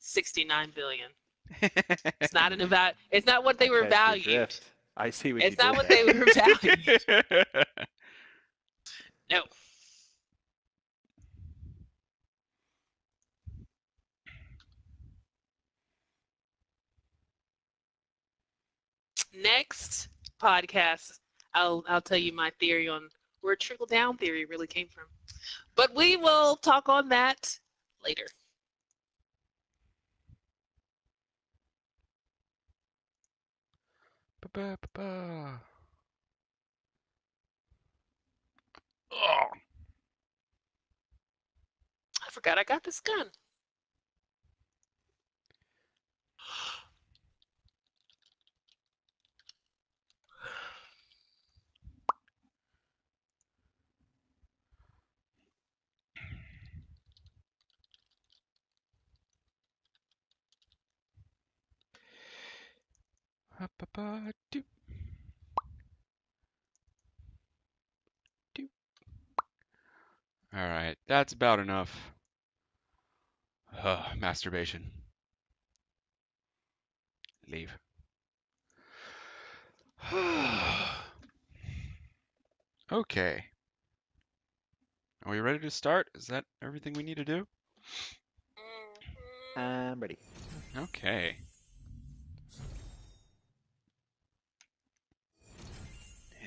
$69 billion. It's not it's not what they were valued. I see what It's you not did what there. they were valued. No. Next podcast, I'll tell you my theory on where trickle down theory really came from. But we will talk on that later. Oh. I forgot I got this gun. Alright, that's about enough. Masturbation. Leave. Okay. Are we ready to start? Is that everything we need to do? I'm ready. Okay.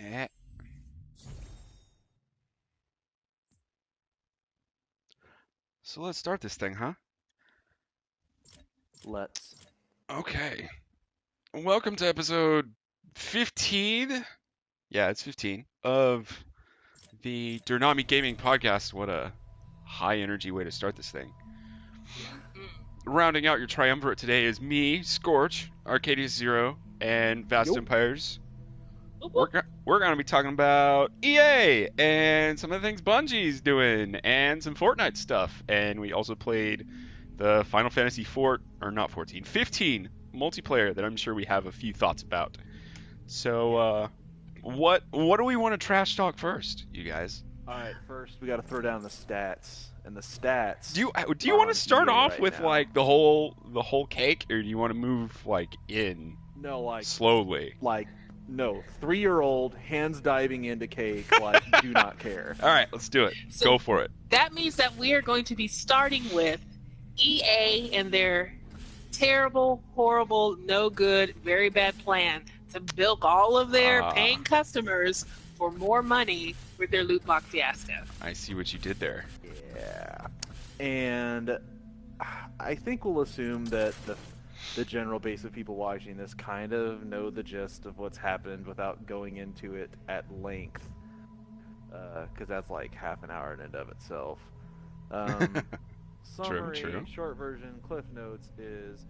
Yeah. So let's start this thing, huh? Let's. Okay. Welcome to episode 15. Yeah, it's 15 of the DerNami Gaming Podcast. What a high energy way to start this thing. Rounding out your triumvirate today is me, Scorch, Arcadius Zero, and Vast Empires. We're going to be talking about EA and some of the things Bungie's doing and some Fortnite stuff. And we also played the Final Fantasy 15 multiplayer that I'm sure we have a few thoughts about. So, what do we want to trash talk first, you guys? All right, first we got to throw down the stats. And the stats. Do you want to start off right with now. like the whole cake, or do you want to move like in? No, like slowly. No, 3-year-old hands diving into cake. Like, do not care. All right, let's do it. So go for it. That means that we are going to be starting with EA and their terrible, horrible, no good, very bad plan to bilk all of their paying customers for more money with their loot box fiasco. I see what you did there. Yeah, and I think we'll assume that the general base of people watching this kind of know the gist of what's happened without going into it at length, because that's like half an hour in and of itself. Summary, True. Short version, Cliff Notes is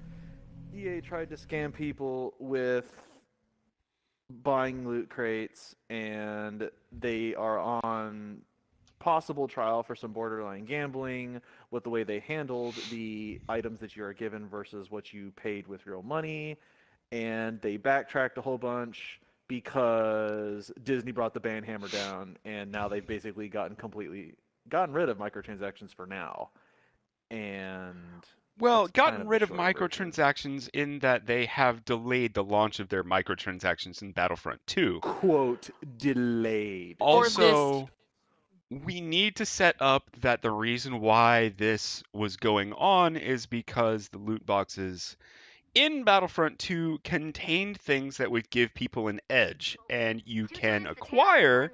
EA tried to scam people with buying loot crates, and they are on possible trial for some borderline gambling with the way they handled the items that you are given versus what you paid with real money. And they backtracked a whole bunch because Disney brought the ban hammer down, and now they've basically gotten rid of microtransactions for now. And gotten rid of microtransactions in that they have delayed the launch of their microtransactions in Battlefront 2. Quote, delayed. Also, we need to set up that the reason why this was going on is because the loot boxes in Battlefront 2 contained things that would give people an edge, and you can acquire,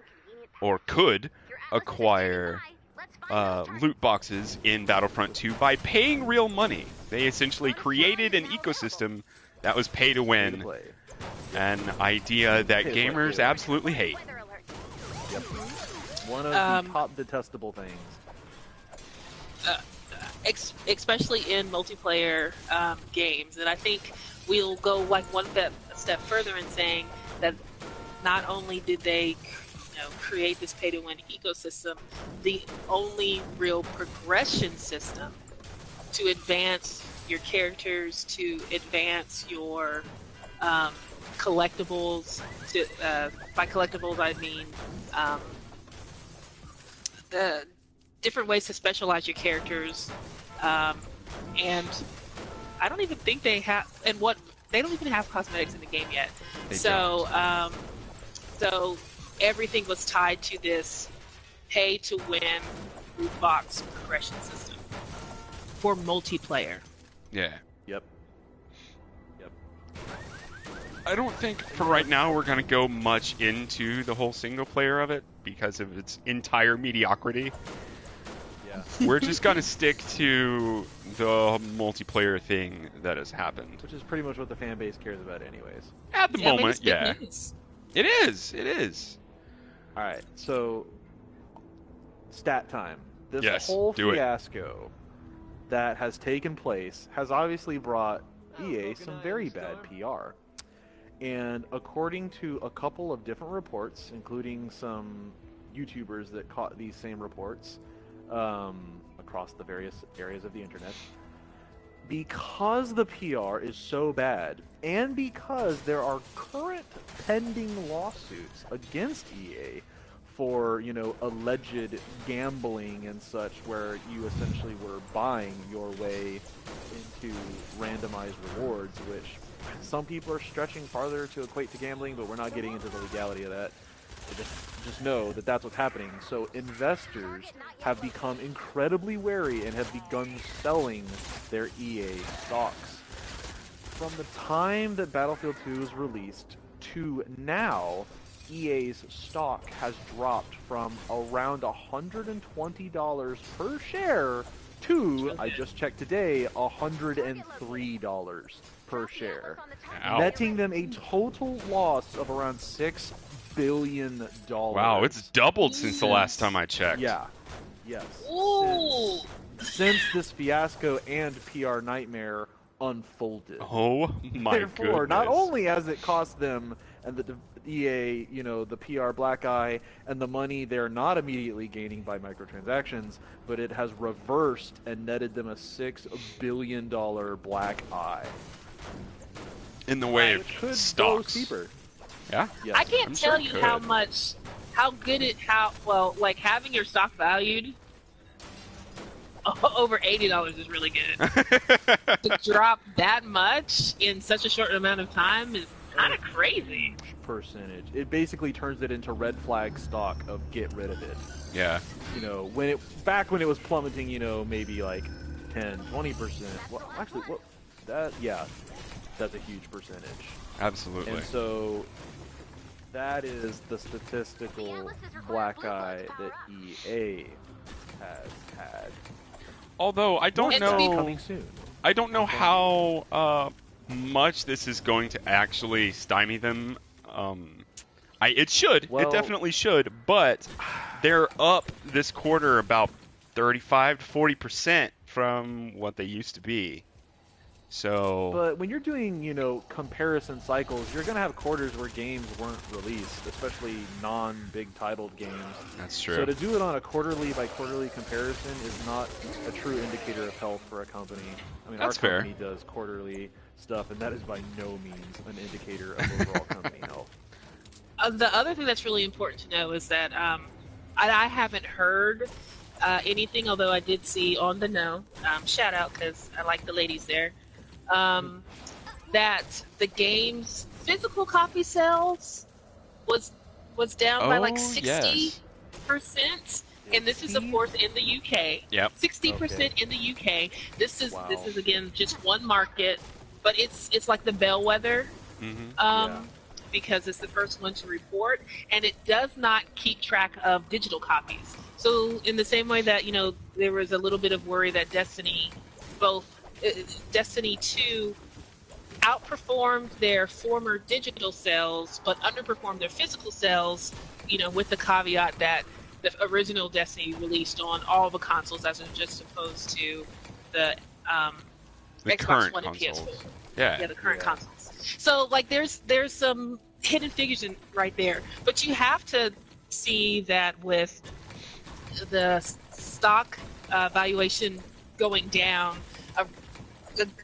or could acquire, loot boxes in Battlefront 2 by paying real money. They essentially created an ecosystem that was pay to win, an idea that gamers absolutely hate. Yep. One of the top detestable things. Especially in multiplayer games. And I think we'll go like one step further in saying that not only did they create this pay-to-win ecosystem, the only real progression system to advance your characters, to advance your collectibles. By collectibles, I mean the different ways to specialize your characters, and I don't even think they have, and what they don't even have cosmetics in the game yet. They So so everything was tied to this pay to win loot box progression system for multiplayer. Yeah. Yep. I don't think for right now we're going to go much into the whole single player of it because of its entire mediocrity. Yeah. We're just going to stick to the multiplayer thing that has happened. Which is pretty much what the fan base cares about anyways. At the I mean, moment, it's big yeah. news. It is. Alright, so stat time. This Yes, whole do it. fiasco that has taken place has obviously brought EA some very bad PR. And according to a couple of different reports, including some YouTubers that caught these same reports across the various areas of the internet, because the PR is so bad, and because there are current pending lawsuits against EA for, alleged gambling and such, where you essentially were buying your way into randomized rewards, which some people are stretching farther to equate to gambling, but we're not getting into the legality of that. Just know that that's what's happening. So investors have become incredibly wary and have begun selling their EA stocks. From the time that Battlefield 2 was released to now, EA's stock has dropped from around $120 per share to, I just checked today, $103 per share, Ow. netting them a total loss of around $6 billion. Wow, it's doubled since the last time I checked. Yeah. Yes. Ooh. Since this fiasco and PR nightmare unfolded. Oh my Therefore, goodness. not only has it cost them and the EA, the PR black eye and the money they're not immediately gaining by microtransactions, but it has reversed and netted them a $6 billion black eye. in the way It of could go stocks. steeper. Yeah. Yes. I can't I'm tell sure it you could. how good like having your stock valued over $80 is really good. To drop that much in such a short amount of time is kind of crazy. Percentage. It basically turns it into red flag stock of get rid of it. Yeah. Back when it was plummeting, maybe like 10, 20%. Well, actually, that's a huge percentage. Absolutely. And so that is the statistical black eye that EA has had. Although I don't And know, Coming soon. I don't know how much this is going to actually stymie them. It should. Well- It definitely should. But they're up this quarter about 35 to 40% from what they used to be. So. But when you're doing, comparison cycles, you're going to have quarters where games weren't released, especially non-big titled games. That's true. So to do it on a quarterly by quarterly comparison is not a true indicator of health for a company. I mean, That's our fair. company does quarterly stuff, and that is by no means an indicator of overall company health. The other thing that's really important to know is that I haven't heard anything, although I did see on the know, shout out because I like the ladies there, that the game's physical copy sales was down by like 60%. Yes. And this is, of course, in the UK. Yep. 60% in the UK. This is Wow. again just one market, but it's like the bellwether. Mm-hmm. Because it's the first one to report, and it does not keep track of digital copies. So in the same way that, there was a little bit of worry that Destiny 2 outperformed their former digital sales, but underperformed their physical sales, with the caveat that the original Destiny released on all the consoles as just opposed to the Xbox current One and consoles. PS4. Yeah. The current consoles. So, there's some hidden figures right there. But you have to see that with the stock valuation going down, a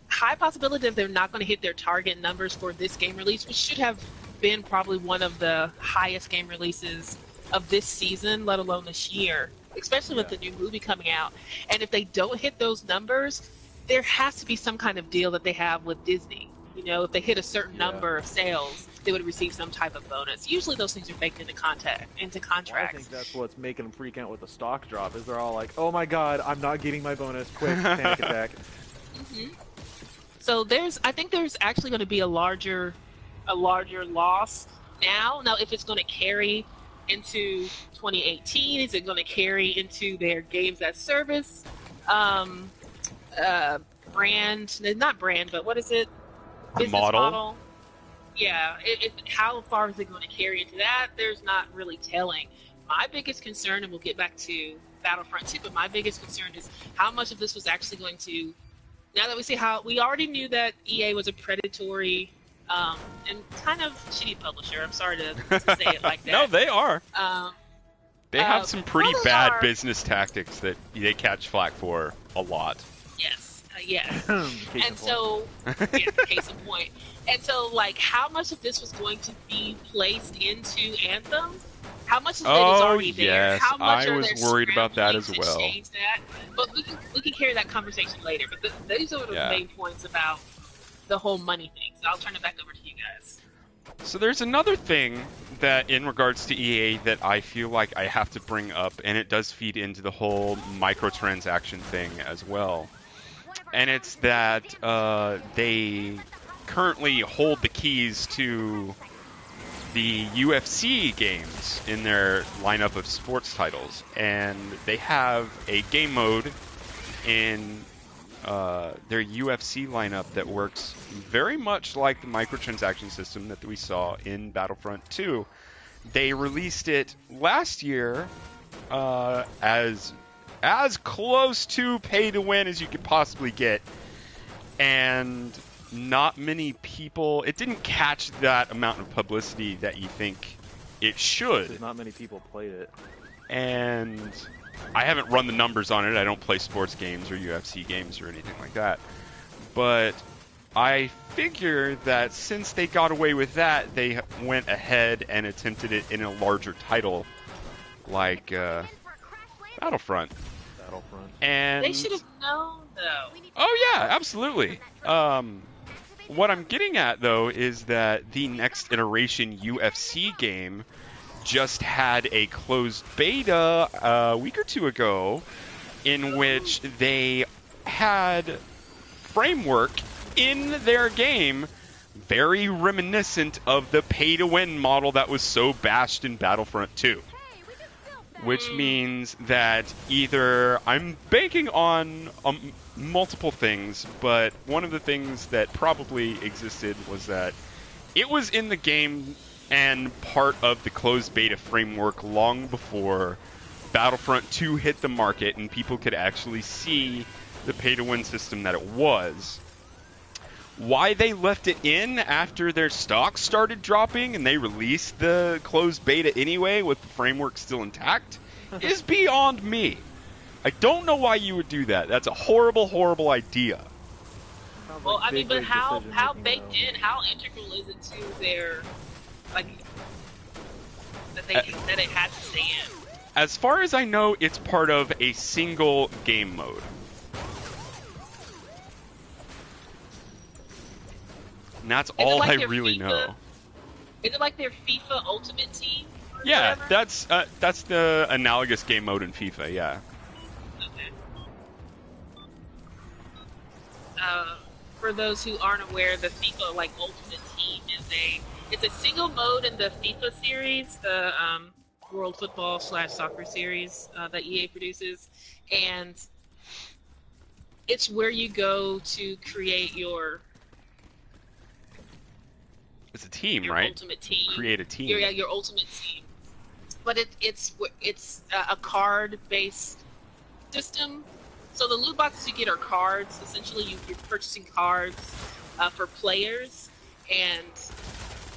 high possibility that they're not going to hit their target numbers for this game release, which should have been probably one of the highest game releases of this season, let alone this year, especially with the new movie coming out. And if they don't hit those numbers, there has to be some kind of deal that they have with Disney. You know, if they hit a certain number of sales, they would receive some type of bonus. Usually those things are baked into contracts. I think that's what's making them freak out with the stock drop, is they're all like, oh my god, I'm not getting my bonus, quick, panic attack. So I think there's actually going to be a larger loss now. Now, if it's going to carry into 2018, is it going to carry into their games as service brand? Not brand, but what is it? Business model. Yeah. How far is it going to carry into that? There's not really telling. My biggest concern, and we'll get back to Battlefront 2, but my biggest concern is how much of this was actually going to. Now that we see how we already knew that EA was a predatory and kind of shitty publisher. I'm sorry to say it like that. No, they are. They have some pretty bad business tactics that they catch flack for a lot. Yes. Yes. And so, case in point. And so, like, how much of this was going to be placed into Anthem? How much of it is already there? Yes, How much I was worried about that as well. Change that? But we can carry that conversation later. But these are the main points about the whole money thing. So I'll turn it back over to you guys. So there's another thing that, in regards to EA, that I feel like I have to bring up, and it does feed into the whole microtransaction thing as well. And it's that they currently hold the keys to the UFC games in their lineup of sports titles, and they have a game mode in their UFC lineup that works very much like the microtransaction system that we saw in Battlefront 2. They released it last year as close to pay to win as you could possibly get, and not many people. It didn't catch that amount of publicity that you think it should. Not many people played it, and I haven't run the numbers on it. I don't play sports games or UFC games or anything like that, but I figure that since they got away with that, they went ahead and attempted it in a larger title like Battlefront. And they should have known, though. Oh yeah, absolutely. What I'm getting at, though, is that the next iteration UFC game just had a closed beta a week or two ago, in which they had framework in their game very reminiscent of the pay-to-win model that was so bashed in Battlefront 2. Which means that either I'm banking on multiple things, but one of the things that probably existed was that it was in the game and part of the closed beta framework long before Battlefront 2 hit the market and people could actually see the pay-to-win system that it was. Why they left it in after their stocks started dropping and they released the closed beta anyway with the framework still intact is beyond me. I don't know why you would do that. That's a horrible, horrible idea. Well, I mean, but how baked in, how integral is it to their, like, that it had to stay in? As far as I know, it's part of a single game mode. And that's all I really know. Is it like their FIFA Ultimate Team? Yeah, whatever? that's the analogous game mode in FIFA. Yeah. Okay. For those who aren't aware, the FIFA Ultimate Team it's a single mode in the FIFA series, the World Football / Soccer series that EA produces, and it's where you go to create your. It's a team, your right? Ultimate team. Create a team. Your ultimate team. But it's a card-based system. So the loot boxes you get are cards. Essentially, you're purchasing cards for players, and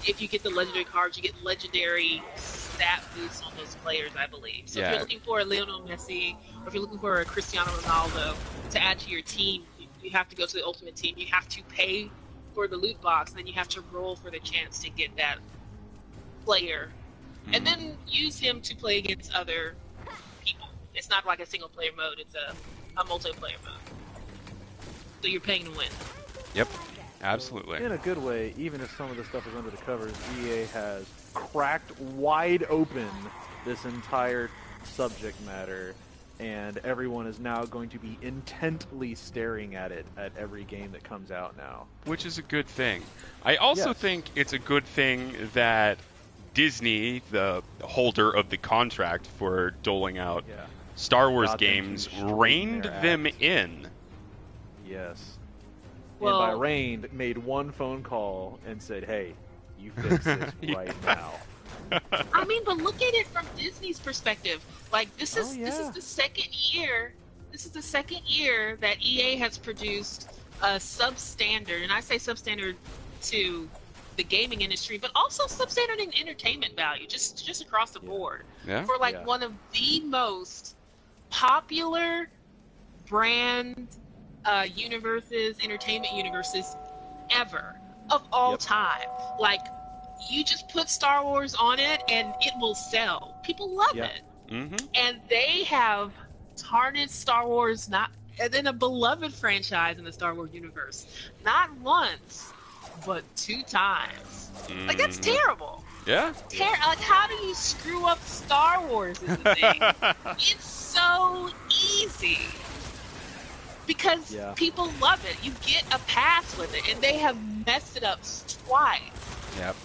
if you get the legendary cards, you get legendary stat boosts on those players, I believe. So if you're looking for a Lionel Messi, or if you're looking for a Cristiano Ronaldo to add to your team, you have to go to the Ultimate Team. You have to pay for the loot box, and then you have to roll for the chance to get that player, and then use him to play against other people. It's not like a single player mode, it's a multiplayer mode. So you're paying to win. Yep, absolutely. In a good way, even if some of the stuff is under the covers, EA has cracked wide open this entire subject matter, and everyone is now going to be intently staring at it at every game that comes out now. Which is a good thing. I also Yes. think it's a good thing that Disney, the holder of the contract for doling out Yeah. Star Wars Got them to games, straighten reined their them act. in. Yes. Well- and by reined, made one phone call and said, hey, you fix this Yeah. right now. I mean, but look at it from Disney's perspective. Like this is Oh, this yeah. is the second year. This is the second year that EA has produced a substandard, and I say substandard to the gaming industry, but also substandard in entertainment value, just across the Yeah. board, Yeah. for like Yeah. one of the most popular brand universes, entertainment universes ever of all Yep. time. Like, you just put Star Wars on it and it will sell. People love Yeah. it. Mm-hmm. And they have tarnished Star Wars, not and then a beloved franchise in the Star Wars universe, not once, but 2 times. Like, that's terrible. Yeah. Like, how do you screw up Star Wars is the thing. It's so easy. Because Yeah. people love it. You get a pass with it, and they have messed it up twice. Yep.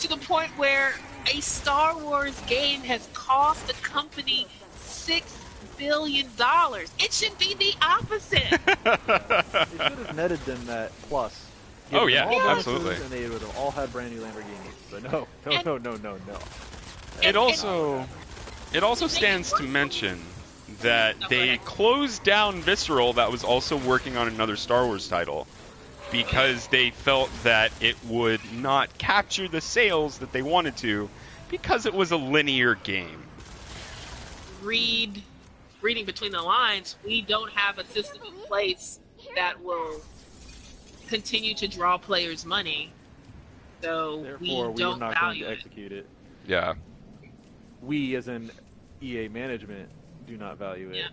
To the point where a Star Wars game has cost the company $6 billion. It should be the opposite. They should have netted them that plus. Oh, Given yeah, them all bonuses, absolutely. And they would have all had brand new Lamborghinis. But no. It also stands to mention that they closed down Visceral, that was also working on another Star Wars title, because they felt that it would not capture the sales that they wanted to, because it was a linear game. Reading between the lines, we don't have a system in place that will continue to draw players' money, so Therefore, we we're don't not going value to it. execute it. Yeah. We, as in EA management, do not value it. Yeah.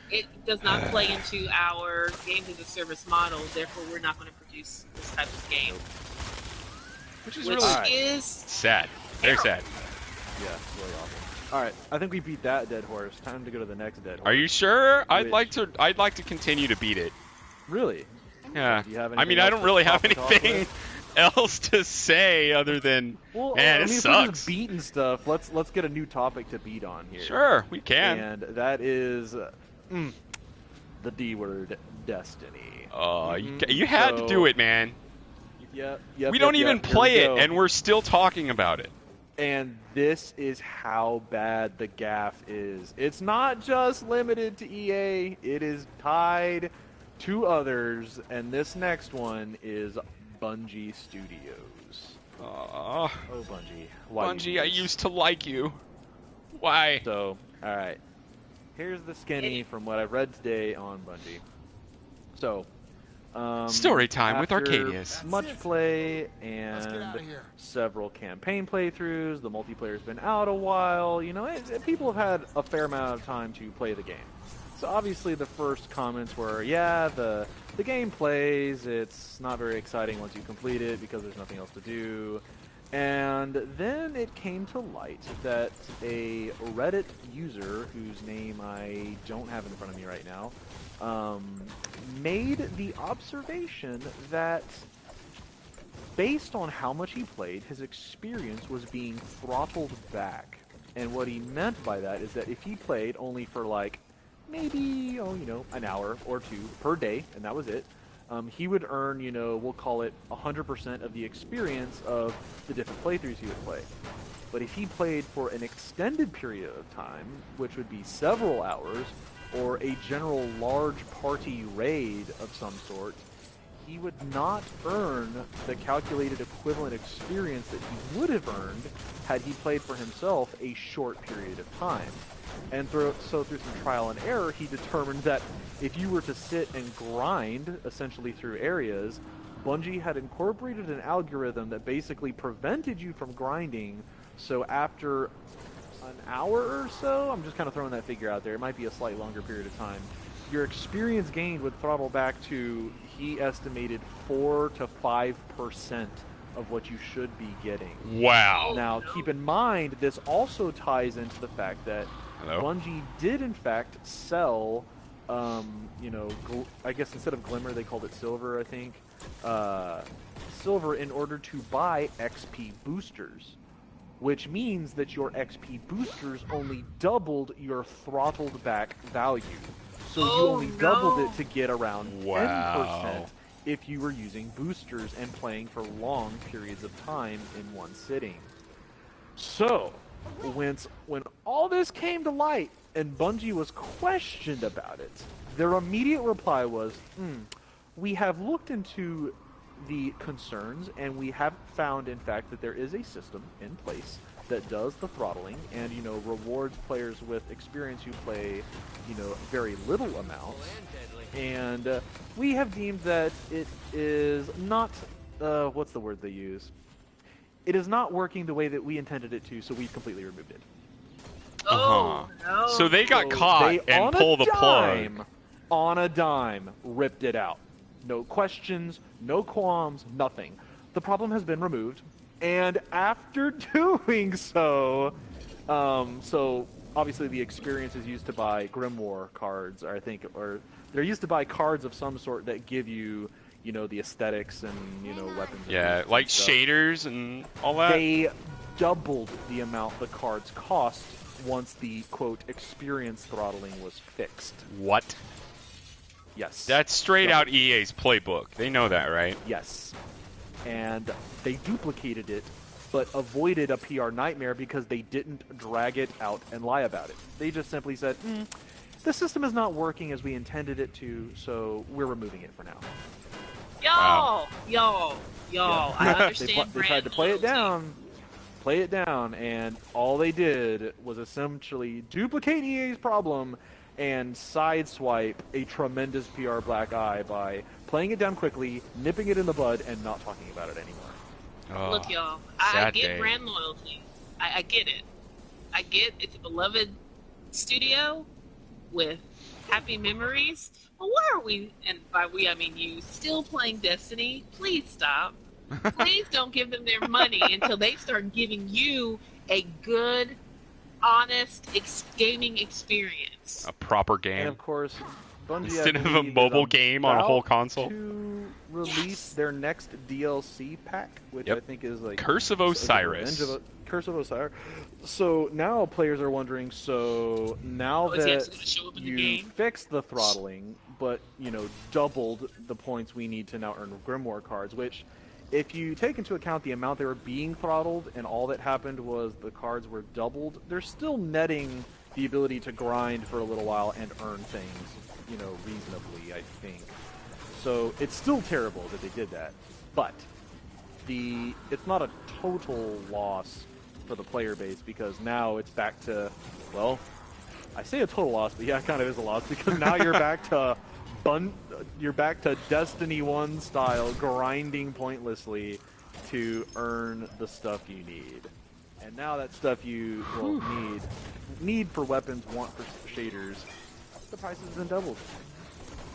It does not play into our games as a service model, therefore we're not going to produce this type of game. Which is Which really is sad. Very sad. Yeah, really awful. All right, I think we beat that dead horse. Time to go to the next dead horse. Are you sure? I'd Which- like to continue to beat it. Really? Yeah. Do you have I mean, anything I else don't to really top have it off anything with? else to say other than, Well, man, I it mean, if we're sucks. just beating stuff, let's get a new topic to beat on here. Sure, we can. And that is the D word, Destiny. You had to do it, man. Yep. We don't even play it, and we're still talking about it. And this is how bad the gaff is. It's not just limited to EA. It is tied to others, and this next one is Bungie Studios. Aw, Oh, Bungie. Why you Bungie, do I this? used to like you. Why? So, alright. Here's the skinny from what I've read today on Bungie. So, Story time with after Arcadius. Much play Let's get and outta here. several campaign playthroughs. The multiplayer's been out a while. You know, people have had a fair amount of time to play the game. So obviously the first comments were, yeah, the game plays. It's not very exciting once you complete it because there's nothing else to do. And then it came to light that a Reddit user, whose name I don't have in front of me right now, made the observation that based on how much he played, his experience was being throttled back. And what he meant by that is that if he played only for like maybe, an hour or two per day, and that was it, he would earn, we'll call it 100% of the experience of the different playthroughs he would play. But if he played for an extended period of time, which would be several hours, or a general large party raid of some sort, he would not earn the calculated equivalent experience that he would have earned had he played for himself a short period of time. And through some trial and error, he determined that if you were to sit and grind, essentially through areas, Bungie had incorporated an algorithm that basically prevented you from grinding. So after an hour or so, I'm just kind of throwing that figure out there, it might be a slightly longer period of time, your experience gained would throttle back to, he estimated, 4 to 5% of what you should be getting. Wow. Now, keep in mind, this also ties into the fact that Bungie did, in fact, sell, you know, I guess instead of Glimmer, they called it Silver, I think. Silver in order to buy XP boosters, which means that your XP boosters only doubled your throttled back value. So you only doubled it to get around 10% if you were using boosters and playing for long periods of time in one sitting. So, when all this came to light and Bungie was questioned about it, their immediate reply was, we have looked into the concerns and we have found, in fact, that there is a system in place that does the throttling and, you know, rewards players with experience who play, you know, very little amounts. And we have deemed that it is not, what's the word they use? It is not working the way that we intended it to, so we've completely removed it. Oh, no. So they got caught and pulled the plug. On a dime, ripped it out. No questions, no qualms, nothing. The problem has been removed, and after doing so, so obviously the experience is used to buy Grimoire cards, or I think, or they're used to buy cards of some sort that give you, you know, the aesthetics and, you know, weapons. Yeah, like shaders and all that. They doubled the amount the cards cost once the, quote, experience throttling was fixed. What? Yes. That's straight out EA's playbook. They know that, right? Yes. And they duplicated it, but avoided a PR nightmare because they didn't drag it out and lie about it. They just simply said, the system is not working as we intended it to, so we're removing it for now. Y'all, I understand. They tried to play it down, and all they did was essentially duplicate EA's problem and sideswipe a tremendous PR black eye by playing it down quickly, nipping it in the bud, and not talking about it anymore. Oh, look, y'all, I get brand loyalty. I get it. I get it's a beloved studio with happy memories. But why are we, and by we I mean you, still playing Destiny? Please stop. Please don't give them their money until they start giving you a good, honest gaming experience. A proper game. And of course, Bungie, instead of a mobile game on a whole console. To release their next DLC pack, which I think is like Curse of Osiris. Curse of Osiris. So now players are wondering. So now that you fixed the throttling, but you know doubled the points we need to now earn Grimoire cards, which, if you take into account the amount they were being throttled and all that happened was the cards were doubled, they're still netting the ability to grind for a little while and earn things, you know, reasonably, I think. So it's still terrible that they did that, but it's not a total loss for the player base because now it's back to, well, I say a total loss, but yeah, it kind of is a loss because now you're back to Destiny 1 style, grinding pointlessly to earn the stuff you need. And now that stuff you need for weapons, want for shaders, the price has been doubled.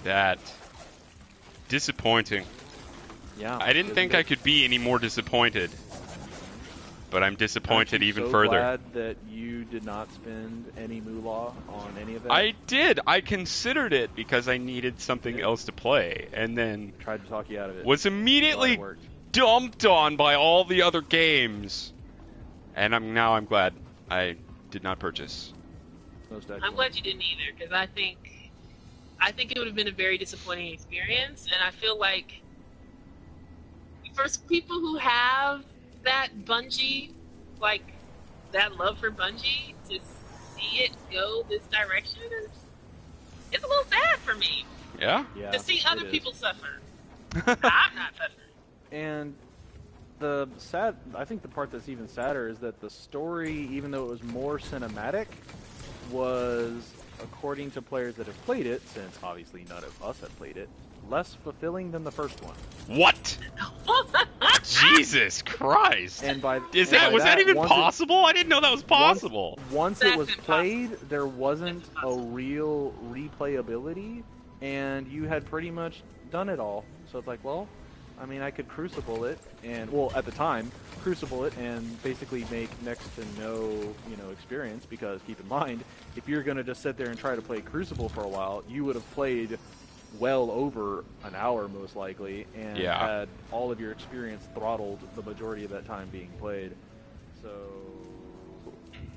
That disappointing. Yeah. I didn't think I could be any more disappointed. But I'm disappointed even further. I'm glad that you did not spend any moolah on any of that. I did. I considered it because I needed something else to play, and then tried to talk you out of it. Was immediately dumped on by all the other games, and I'm glad I did not purchase. I'm glad you didn't either, because I think it would have been a very disappointing experience, and I feel like for people who have that Bungie, like that love for Bungie, to see it go this direction, it's a little sad for me. Yeah? To see other people suffer. I'm not suffering. And I think the part that's even sadder is that the story, even though it was more cinematic, was, according to players that have played it, since obviously none of us have played it, less fulfilling than the first one. What? Jesus Christ! And by Was by that even once it- possible? I didn't know that was possible. Once it That's was impossible. played, there wasn't That's a impossible. real replayability, and you had pretty much done it all. So it's like, well, I mean, I could Crucible it, and well, at the time, Crucible it, and basically make next to no, experience. Because keep in mind, if you're gonna just sit there and try to play Crucible for a while, you would have played well over an hour most likely, and Yeah. had all of your experience throttled the majority of that time being played. So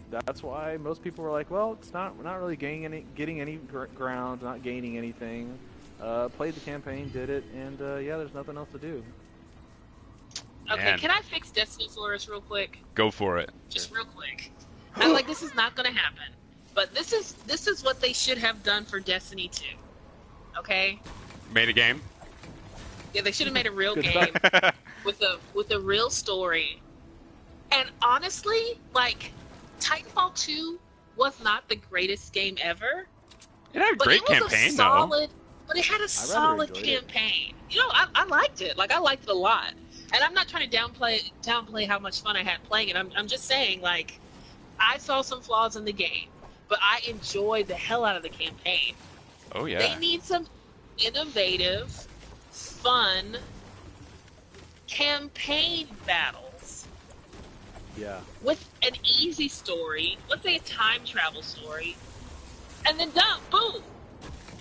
that's why most people were like, well, we're not really getting any ground, not gaining anything. Played the campaign, did it, and yeah, there's nothing else to do. Okay, Man. can I fix Destiny for us real quick? Go for it. Just real quick. I'm like, this is not gonna happen. But this is what they should have done for Destiny 2. Okay? Made a game. Yeah, they should have made a real Good game stuff. with a real story. And honestly, like, Titanfall 2 was not the greatest game ever. It had a But great it was campaign, a solid, though. But it had a rather solid enjoyed it. campaign. I liked it. Like, I liked it a lot. And I'm not trying to downplay how much fun I had playing it. I'm just saying, like, I saw some flaws in the game, but I enjoyed the hell out of the campaign. Oh yeah. They need some innovative, fun campaign battles Yeah. with an easy story. Let's say a time travel story, and then done. Boom,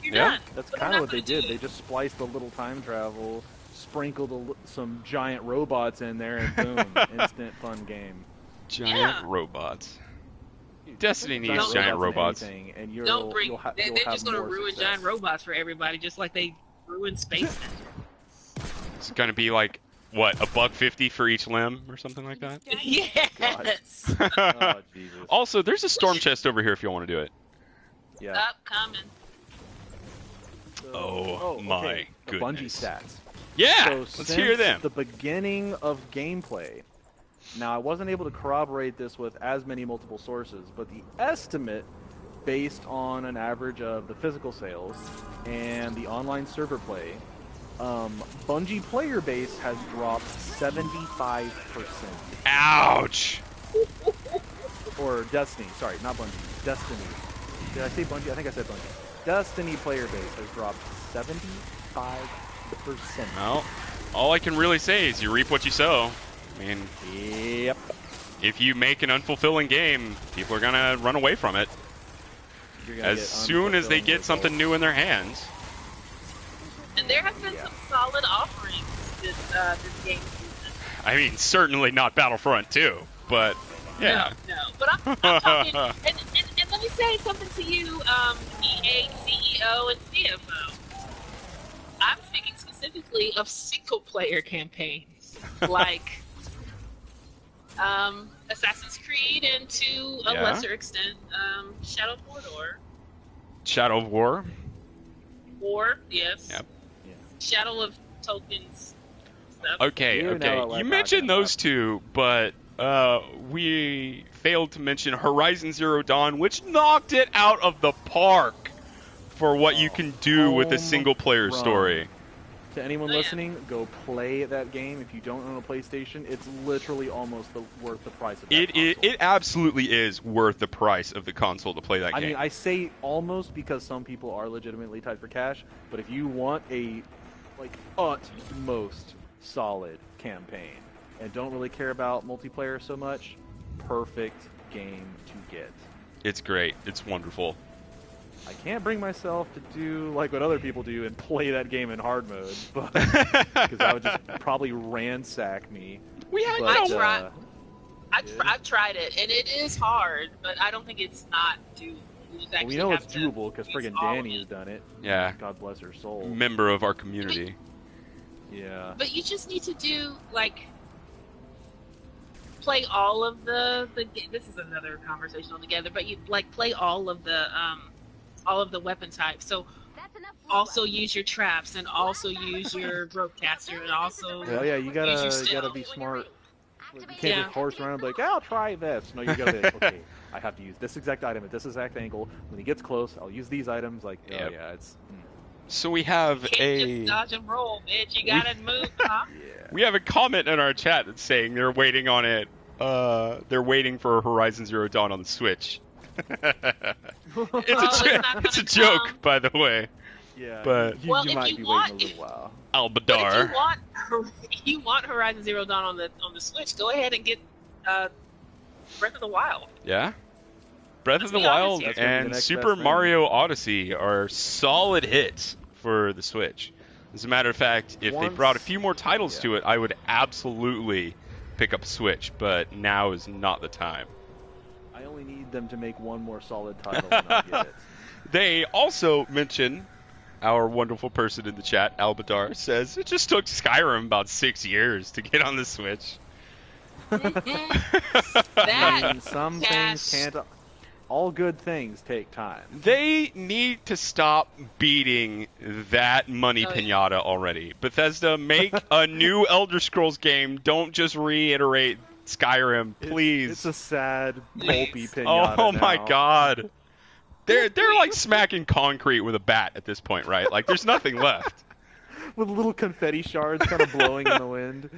you're Yeah, done. That's But kind they're of what not they gonna did. do They just spliced a little time travel, sprinkled some giant robots in there, and boom, instant fun game. Giant Yeah. robots. Dude, Destiny put needs giant robots. in anything, and Don't bring. you'll They're have just gonna more ruin success. giant robots for everybody, just like they ruined space. It's gonna be like what, $1.50 for each limb or something like that. Yes. Oh, Jesus. Also, there's a storm chest over here if you want to do it. Yeah. Upcoming. So- Oh, my okay. The Bungie goodness. stats. Yeah, So let's since hear them. the beginning of gameplay, now I wasn't able to corroborate this with as many multiple sources, but the estimate based on an average of the physical sales and the online server play, Bungie player base has dropped 75%. Ouch. Or Destiny, sorry, not Bungie, Destiny. Did I say Bungie? I think I said Bungie. Destiny player base has dropped 75%. Well, all I can really say is you reap what you sow. I mean, Yep. if you make an unfulfilling game, people are gonna run away from it You're gonna as get soon as they unfulfilling get something results. new in their hands. And there have been Yeah. some solid offerings this game season. I mean, certainly not Battlefront 2, but yeah. No. But I'm talking, and let me say something to you, EA CEO and CFO. I'm speaking specifically of single-player campaigns, like Assassin's Creed, and to a Yeah. lesser extent, Shadow of Mordor. Shadow of War. War, yes. Yep. Yeah. Shadow of Tokens stuff. Okay, You know okay. what we're You talking mentioned about. those two, but we failed to mention Horizon Zero Dawn, which knocked it out of the park for what you can do with a Home single-player run. story. To anyone Oh, yeah. listening, go play that game. If you don't own a PlayStation, it's literally almost worth the price of that It absolutely is worth the price of the console to play that I game. mean, I say almost because some people are legitimately tight for cash, but if you want a utmost solid campaign and don't really care about multiplayer so much, perfect game to get. It's great. It's wonderful. I can't bring myself to do like what other people do and play that game in hard mode, but because that would just probably ransack me. We had, But, you know, tried. yeah. I've tried it, and it is hard, but I don't think it's not doable. You just Well, actually we know have it's to doable because use friggin' all of Danny it. has done it. Yeah. God bless her soul. member of our community. Yeah. But you just need to do like play all of the. This is another conversation altogether. But you like play all of the weapon types. So also use your traps and also use your ropecaster and also Well, yeah, you use your gotta stealth. be smart. You can't Yeah. just horse around and be like, I'll try this. No, you gotta be like, okay, I have to use this exact item at this exact angle. When he gets close, I'll use these items. Like, oh Yep. yeah, it's So we have You can't a just dodge and roll, bitch. You gotta move, huh? yeah. We have a comment in our chat that's saying they're waiting on it. They're waiting for Horizon Zero Dawn on the Switch. It's a joke, by the way. Yeah, But you might be waiting a little while. Albadar. But if you want Horizon Zero Dawn on the Switch, go ahead and get Breath of the Wild. Yeah. Breath of the Let's be honest Wild here. and Super Mario Odyssey are solid hits for the Switch. As a matter of fact, if they brought a few more titles to it, I would absolutely pick up a Switch, but now is not the time. I only need them to make one more solid title and I'll get it. They also mention, our wonderful person in the chat, Albadar, says it just took Skyrim about 6 years to get on the Switch. Some things can't. All good things take time. They need to stop beating that money pinata already. Bethesda, make a new Elder Scrolls game. Don't just reiterate Skyrim, please. It's a sad, pulpy pinata. Oh now. my god. They're like smacking concrete with a bat at this point, right? Like there's nothing left. With little confetti shards kind of blowing in the wind.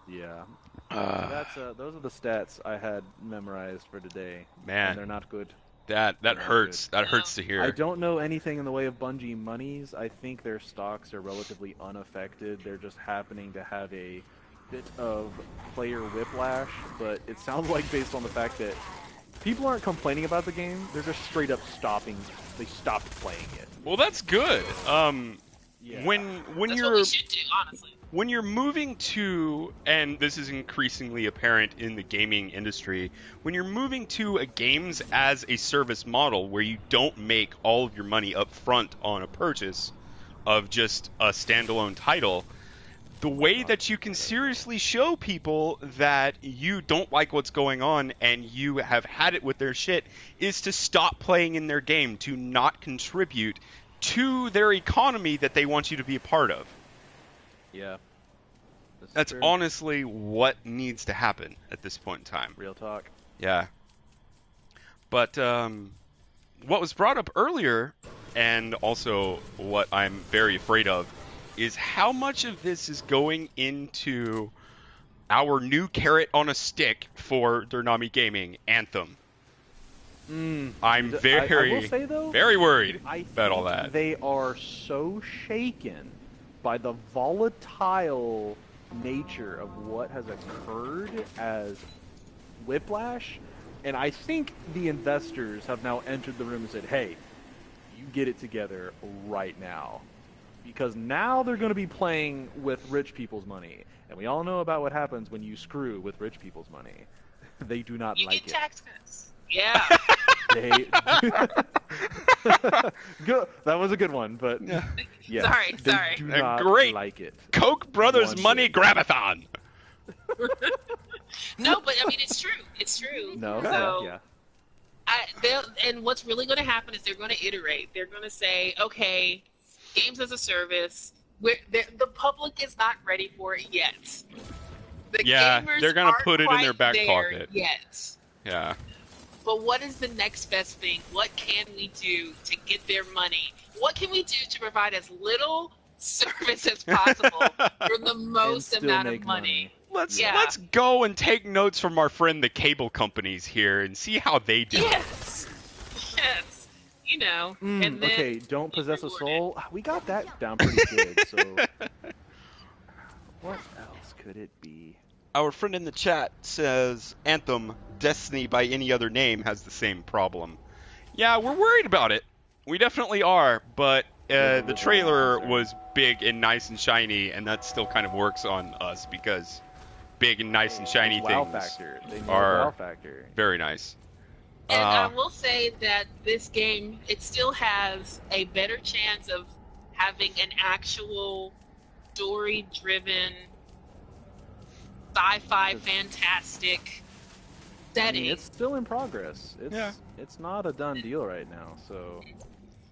Yeah. Those are the stats I had memorized for today. Man, and they're not good. That hurts. Good. That hurts to hear. I don't know anything in the way of Bungie monies. I think their stocks are relatively unaffected. They're just happening to have a bit of player whiplash, but it sounds like based on the fact that people aren't complaining about the game, they're just straight up stopping. They stopped playing it. Well, that's good. Yeah. That's what we should do, honestly. When you're moving to, and this is increasingly apparent in the gaming industry, when you're moving to a games as a service model where you don't make all of your money up front on a purchase of just a standalone title, the way that you can seriously show people that you don't like what's going on and you have had it with their shit is to stop playing in their game, to not contribute to their economy that they want you to be a part of. Yeah. That's honestly what needs to happen at this point in time. Real talk. Yeah. But what was brought up earlier, and also what I'm very afraid of, is how much of this is going into our new carrot on a stick for DerNami Gaming, Anthem. I'm very, I will say, though, very worried about all that. They are so shaken by the volatile nature of what has occurred as whiplash, and I think the investors have now entered the room and said, hey, you get it together right now, because now they're going to be playing with rich people's money, and we all know about what happens when you screw with rich people's money. They do not like it. You get tax cuts. Yeah. Good. That was a good one, but yeah. Sorry. They do not great like it. Koch brothers money grabathon. No, but I mean it's true. It's true. No, so, yeah. And what's really going to happen is they're going to iterate. They're going to say, okay, games as a service. The public is not ready for it yet. The gamers they're going to put it in their back pocket. Yet. Yeah. But what is the next best thing? What can we do to get their money? What can we do to provide as little service as possible for the most amount of money? Let's go and take notes from our friend the cable companies here and see how they do. Yes. You know. And then okay, don't possess a soul. We got that down pretty good. So what else could it be? Our friend in the chat says Anthem, Destiny by any other name has the same problem. Yeah, we're worried about it. We definitely are, but the trailer was big and nice and shiny, and that still kind of works on us because big and nice and shiny things are very nice. And I will say that this game, it still has a better chance of having an actual story-driven sci-fi fantastic setting. I mean, it's still in progress. It's not a done deal right now, so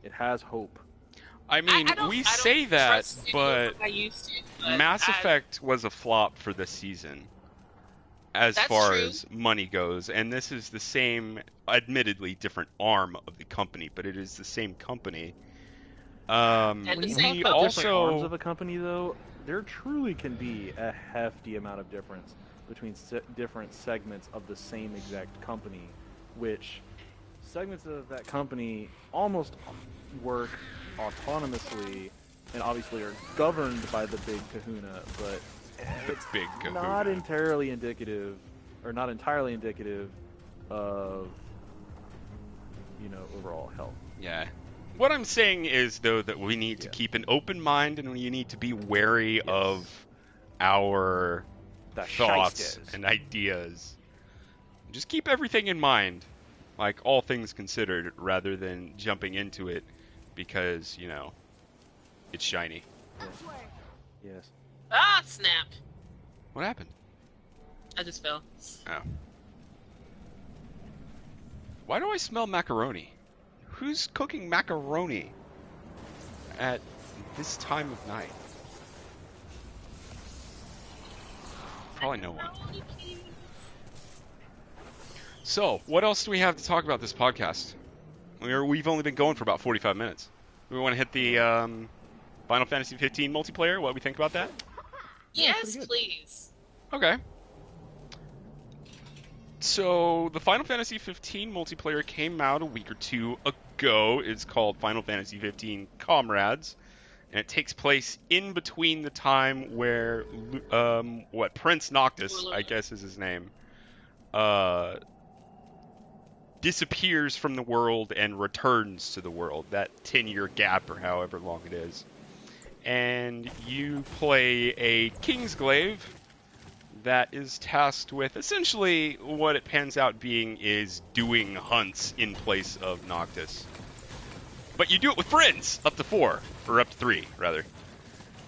it has hope. I mean, we say that, but Mass Effect was a flop for this season as far as money goes, and this is the same, admittedly different arm of the company, but it is the same company. And When the you same talk about focus. different arms also of a company, though, there truly can be a hefty amount of difference between different segments of the same exact company, which segments of that company almost work autonomously and obviously are governed by the big kahuna, but the it's big not kahuna. entirely indicative, or not entirely indicative of, overall health. Yeah. What I'm saying is, though, that we need to Yeah. keep an open mind and we need to be wary Yes. of our The thoughts shysters. and ideas. Just keep everything in mind, like all things considered, rather than jumping into it because, it's shiny. Yes. Ah, snap! What happened? I just fell. Oh. Why do I smell macaroni? Who's cooking macaroni at this time of night? Probably no one. So, what else do we have to talk about this podcast? We've only been going for about 45 minutes. We want to hit the Final Fantasy 15 multiplayer. What do we think about that? Yes, please. Okay. So, the Final Fantasy 15 multiplayer came out a week or two ago. It's called Final Fantasy 15 Comrades, and it takes place in between the time where Prince Noctis, I guess is his name, disappears from the world and returns to the world. That 10-year gap, or however long it is. And you play a Kingsglaive that is tasked with essentially what it pans out being is doing hunts in place of Noctis. But you do it with friends, up to 4, or up to 3, rather.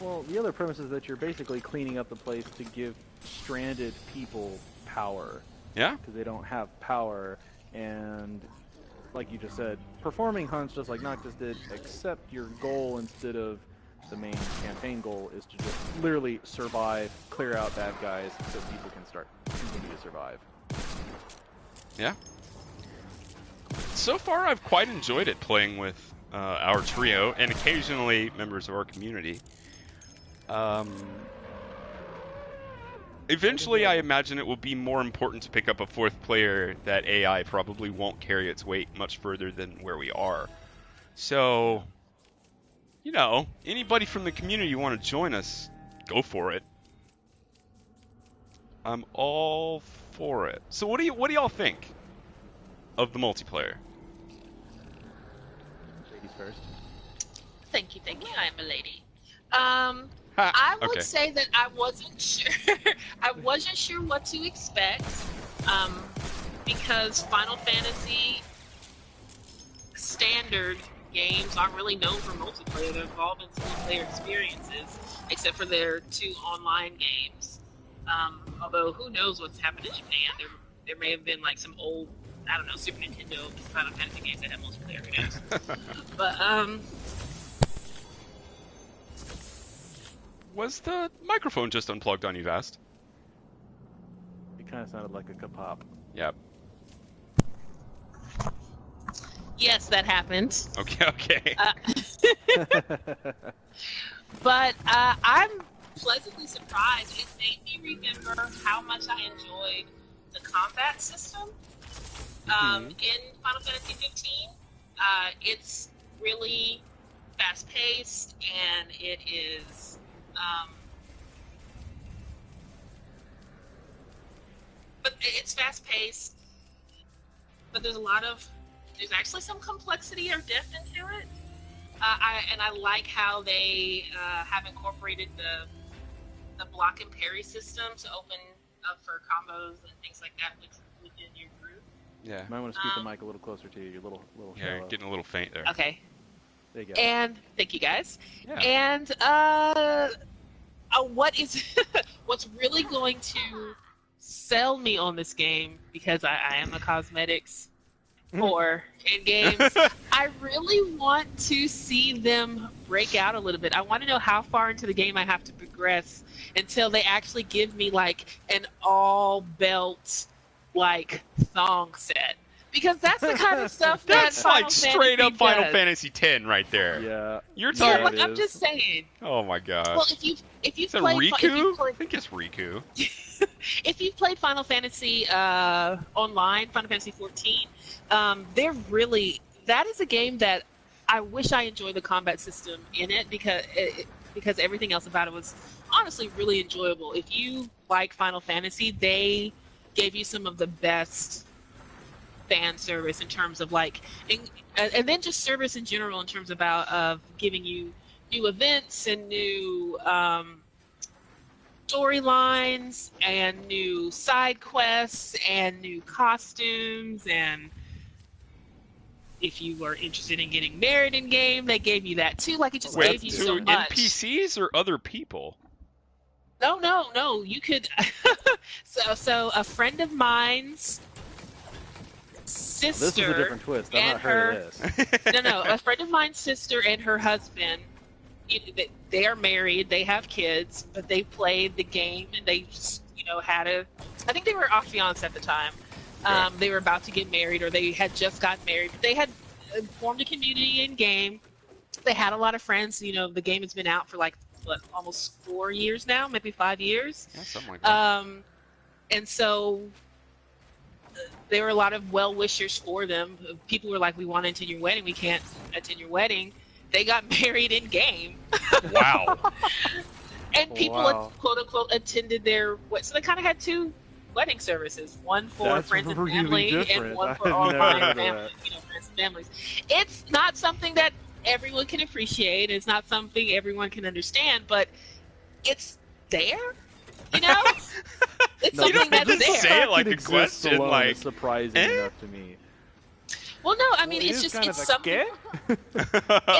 Well, the other premise is that you're basically cleaning up the place to give stranded people power. Yeah? Because they don't have power, and like you just said, performing hunts just like Noctis did, except your goal instead of the main campaign goal is to just literally survive, clear out bad guys, so people can continue to survive. Yeah. So far, I've quite enjoyed it playing with our trio and occasionally members of our community. Eventually, I imagine it will be more important to pick up a 4th player that AI probably won't carry its weight much further than where we are. So, anybody from the community want to join us, go for it. I'm all for it. So what do y'all think of the multiplayer? Ladies first. Thank you. I am a lady. I would say that I wasn't sure. I wasn't sure what to expect, because Final Fantasy standard games aren't really known for multiplayer. They're involved in single-player experiences, except for their 2 online games. Although, who knows what's happened in Japan? There may have been like some old, I don't know, Super Nintendo Final Fantasy games that have multiplayer. Who knows? But was the microphone just unplugged on you, Vast? It kind of sounded like a kapop. Yep. yes, that happened. Okay. But I'm pleasantly surprised. It made me remember how much I enjoyed the combat system in Final Fantasy 15. It's really fast-paced, and it is but it's fast-paced, but there's actually some complexity or depth into it. I like how they have incorporated the block and parry system to open up for combos and things like that within your group. Yeah. You might want to scoot the mic a little closer to you. You're a little Yeah, shallow. you're getting a little faint there. Okay. There you go. And thank you guys. Yeah. And what's really going to sell me on this game, because I am a cosmetics whore in games, I really want to see them break out a little bit. I want to know how far into the game I have to progress until they actually give me like an all belt like thong set. because that's the kind of stuff that That's Final like straight up Fantasy Final does. Fantasy X right there. Yeah. You're Yeah, talking. but I'm just saying. Oh my gosh. Well, if you Is that play Riku? I think it's Riku. if you've played Final Fantasy online, Final Fantasy 14, they're really that is a game that I wish I enjoyed the combat system in it because everything else about it was honestly really enjoyable. If you like Final Fantasy, they gave you some of the best fan service in terms of like, and then just service in general in terms of giving you new events and new storylines and new side quests and new costumes, and if you were interested in getting married in game, they gave you that too. Like it just gave you to so much. NPCs or other people? No. You could. so a friend of mine's sister. This is a different twist. I've not heard of this. No. A friend of mine's sister and her husband. They are married. They have kids, but they played the game and they, had a. I think they were fiancé at the time. They were about to get married, or they had just gotten married. But they had formed a community in game. They had a lot of friends. The game has been out for like almost 4 years now, maybe 5 years. Yeah, something like that. And so there were a lot of well-wishers for them. People were like, "We want to attend your wedding. We can't attend your wedding." They got married in game. Wow. And people, quote unquote, attended their. So they kind of had two wedding services, one for friends and family, and one for online family, friends and families. It's not something that everyone can appreciate. It's not something everyone can understand, but it's there. It's something that's there. Say it like a question, like surprising enough to me. Well, no, I mean it's something. It's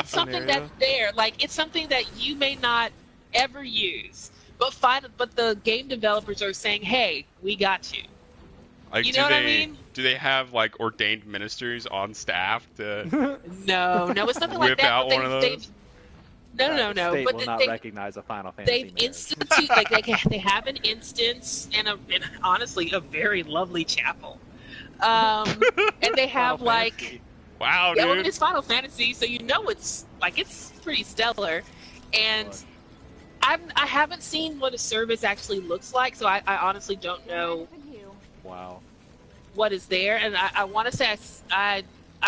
something that's there. Like it's something that you may not ever use, but the game developers are saying, "Hey, we got you." Like, you know what I mean? Do they have like ordained ministers on staff to? No, it's nothing like that. Whip out one of those. No. The state but will not recognize a Final Fantasy. They have an instance and honestly a very lovely chapel. And they have wow, dude. Yeah, well, it's Final Fantasy, so it's pretty stellar. And I haven't seen what a service actually looks like, so I honestly don't know. Wow. What is there? And I want to say I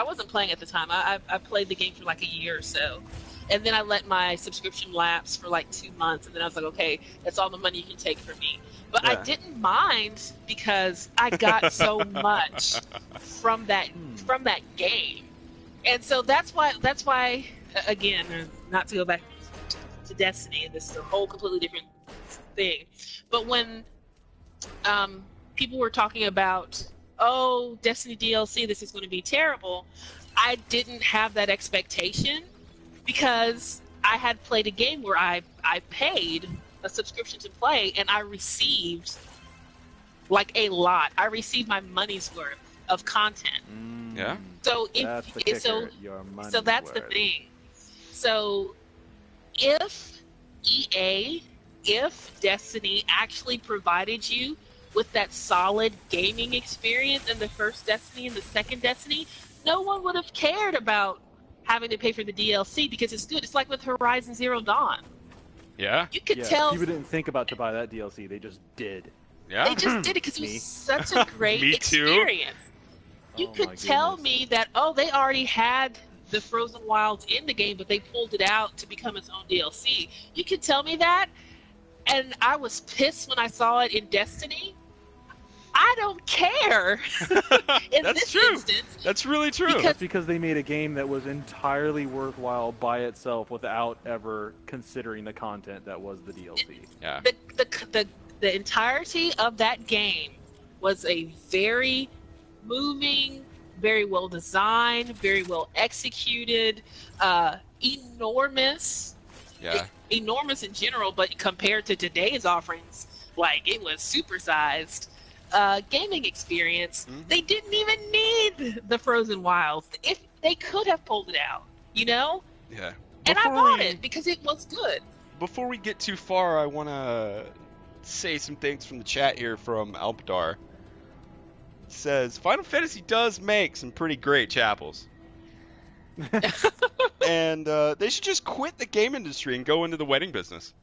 wasn't playing at the time. I played the game for like a year or so. And then I let my subscription lapse for like 2 months, and then I was like, okay, that's all the money you can take from me. But I didn't mind because I got so much from that game, and so that's why again, not to go back to Destiny, and this is a whole completely different thing. But when people were talking about, oh, Destiny DLC, this is going to be terrible, I didn't have that expectation. Because I had played a game where I paid a subscription to play, and I received like a lot. I received my money's worth of content. Yeah. So that's the kicker, your money's that's worth. the thing. So if Destiny actually provided you with that solid gaming experience in the first Destiny and the second Destiny, no one would have cared about having to pay for the DLC because it's good. It's like with Horizon Zero Dawn. Yeah. You could tell people didn't think about to buy that DLC. They just did. Yeah. They just did it because it was such a great Me too. experience. You could tell me that, they already had the Frozen Wilds in the game, but they pulled it out to become its own DLC. You could tell me that, and I was pissed when I saw it in Destiny. I don't care. That's true. That's really true. That's because they made a game that was entirely worthwhile by itself without ever considering the content that was the DLC. Yeah. The entirety of that game was a very moving, very well designed, very well executed, enormous. Yeah. Enormous in general, but compared to today's offerings, it was supersized. Gaming experience. Mm-hmm. They didn't even need the Frozen Wilds. If they could have pulled it out, Yeah. And I bought it because it was good. Before we get too far, I want to say some things from the chat here from Alpdar. says Final Fantasy does make some pretty great chapels. And they should just quit the game industry and go into the wedding business.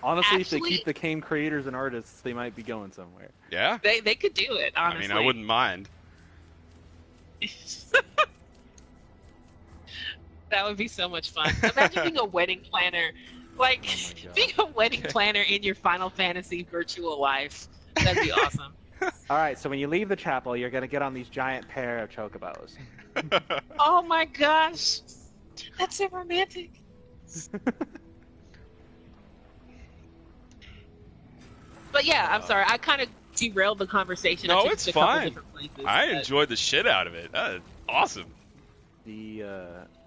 Honestly, if Actually- they keep the game creators and artists, they might be going somewhere. Yeah? They could do it, I honestly. mean, I wouldn't mind. That would be so much fun. Imagine being a wedding planner. Like, Oh my God. being a wedding planner in your Final Fantasy virtual life. That'd be awesome. All right, so when you leave the chapel, you're gonna get on these giant pair of chocobos. Oh my gosh. That's so romantic. But yeah, I'm sorry. I kind of derailed the conversation. I No, took it's it a couple fine. different places, I but- enjoyed the shit out of it. That is awesome.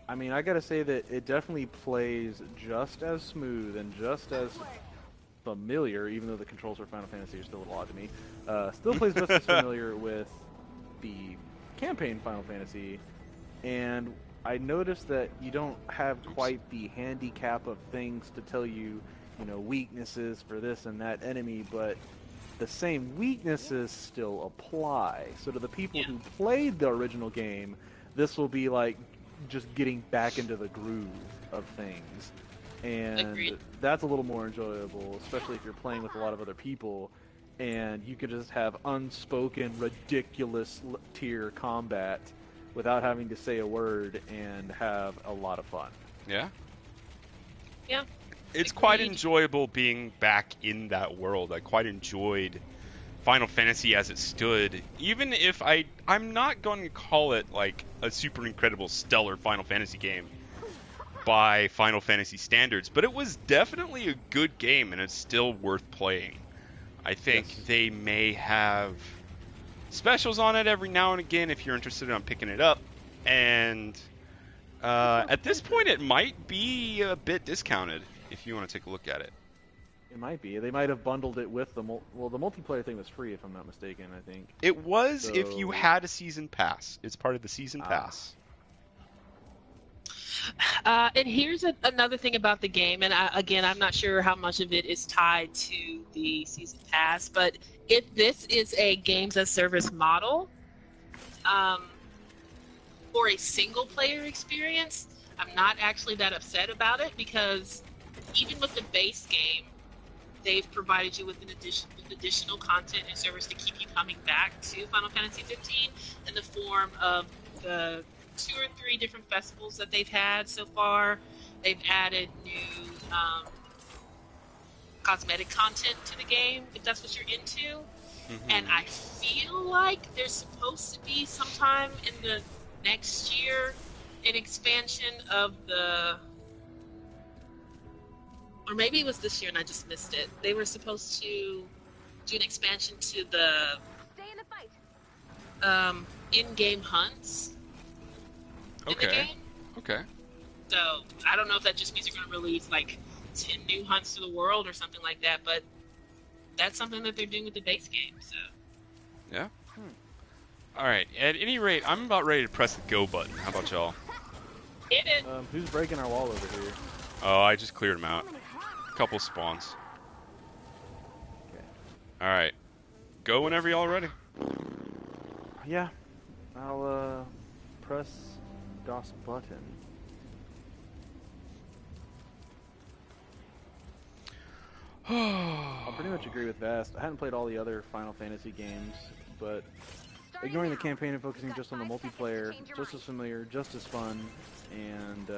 I mean, I gotta say that it definitely plays just as smooth and just as familiar, even though the controls for Final Fantasy are still a little odd to me. Still plays just as familiar with the campaign Final Fantasy, and I noticed that you don't have quite the handicap of things to tell you, weaknesses for this and that enemy, but the same weaknesses still apply. So to the people who played the original game, this will be like just getting back into the groove of things. And Agreed. that's a little more enjoyable, especially if you're playing with a lot of other people, and you could just have unspoken, ridiculous tier combat without having to say a word and have a lot of fun. Yeah? Yeah. It's quite Agreed. enjoyable being back in that world. I quite enjoyed Final Fantasy as it stood, even if I'm not going to call it like a super incredible stellar Final Fantasy game by Final Fantasy standards, but it was definitely a good game and it's still worth playing. I think Yes. they may have specials on it every now and again if you're interested in picking it up, and at this point it might be a bit discounted if you want to take a look at it. It might be. They might have bundled it with the the multiplayer thing was free, if I'm not mistaken, I think. It was if you So- had a season pass. It's part of the season pass. And here's another thing about the game, and again, I'm not sure how much of it is tied to the season pass, but if this is a games as service model for a single player experience, I'm not actually that upset about it, because even with the base game, they've provided you with additional content and service to keep you coming back to Final Fantasy 15 in the form of the 2 or 3 different festivals that they've had so far. They've added new cosmetic content to the game, if that's what you're into. And I feel like there's supposed to be sometime in the next year an expansion of the... Or maybe it was this year and I just missed it. They were supposed to do an expansion to the Stay in the fight. in-game hunts in the Okay. game. Okay. So I don't know if that just means they're going to release like 10 new hunts to the world or something like that, but that's something that they're doing with the base game. So Yeah. All right. At any rate, I'm about ready to press the go button. How about y'all? hit it. Who's breaking our wall over here? Oh, I just cleared them out. Couple spawns. Okay. All right. Go whenever y'all are ready. Yeah, I'll press DOS button. I'll pretty much agree with Vast. I hadn't played all the other Final Fantasy games, but ignoring the campaign and focusing just on the multiplayer, just as familiar, just as fun, and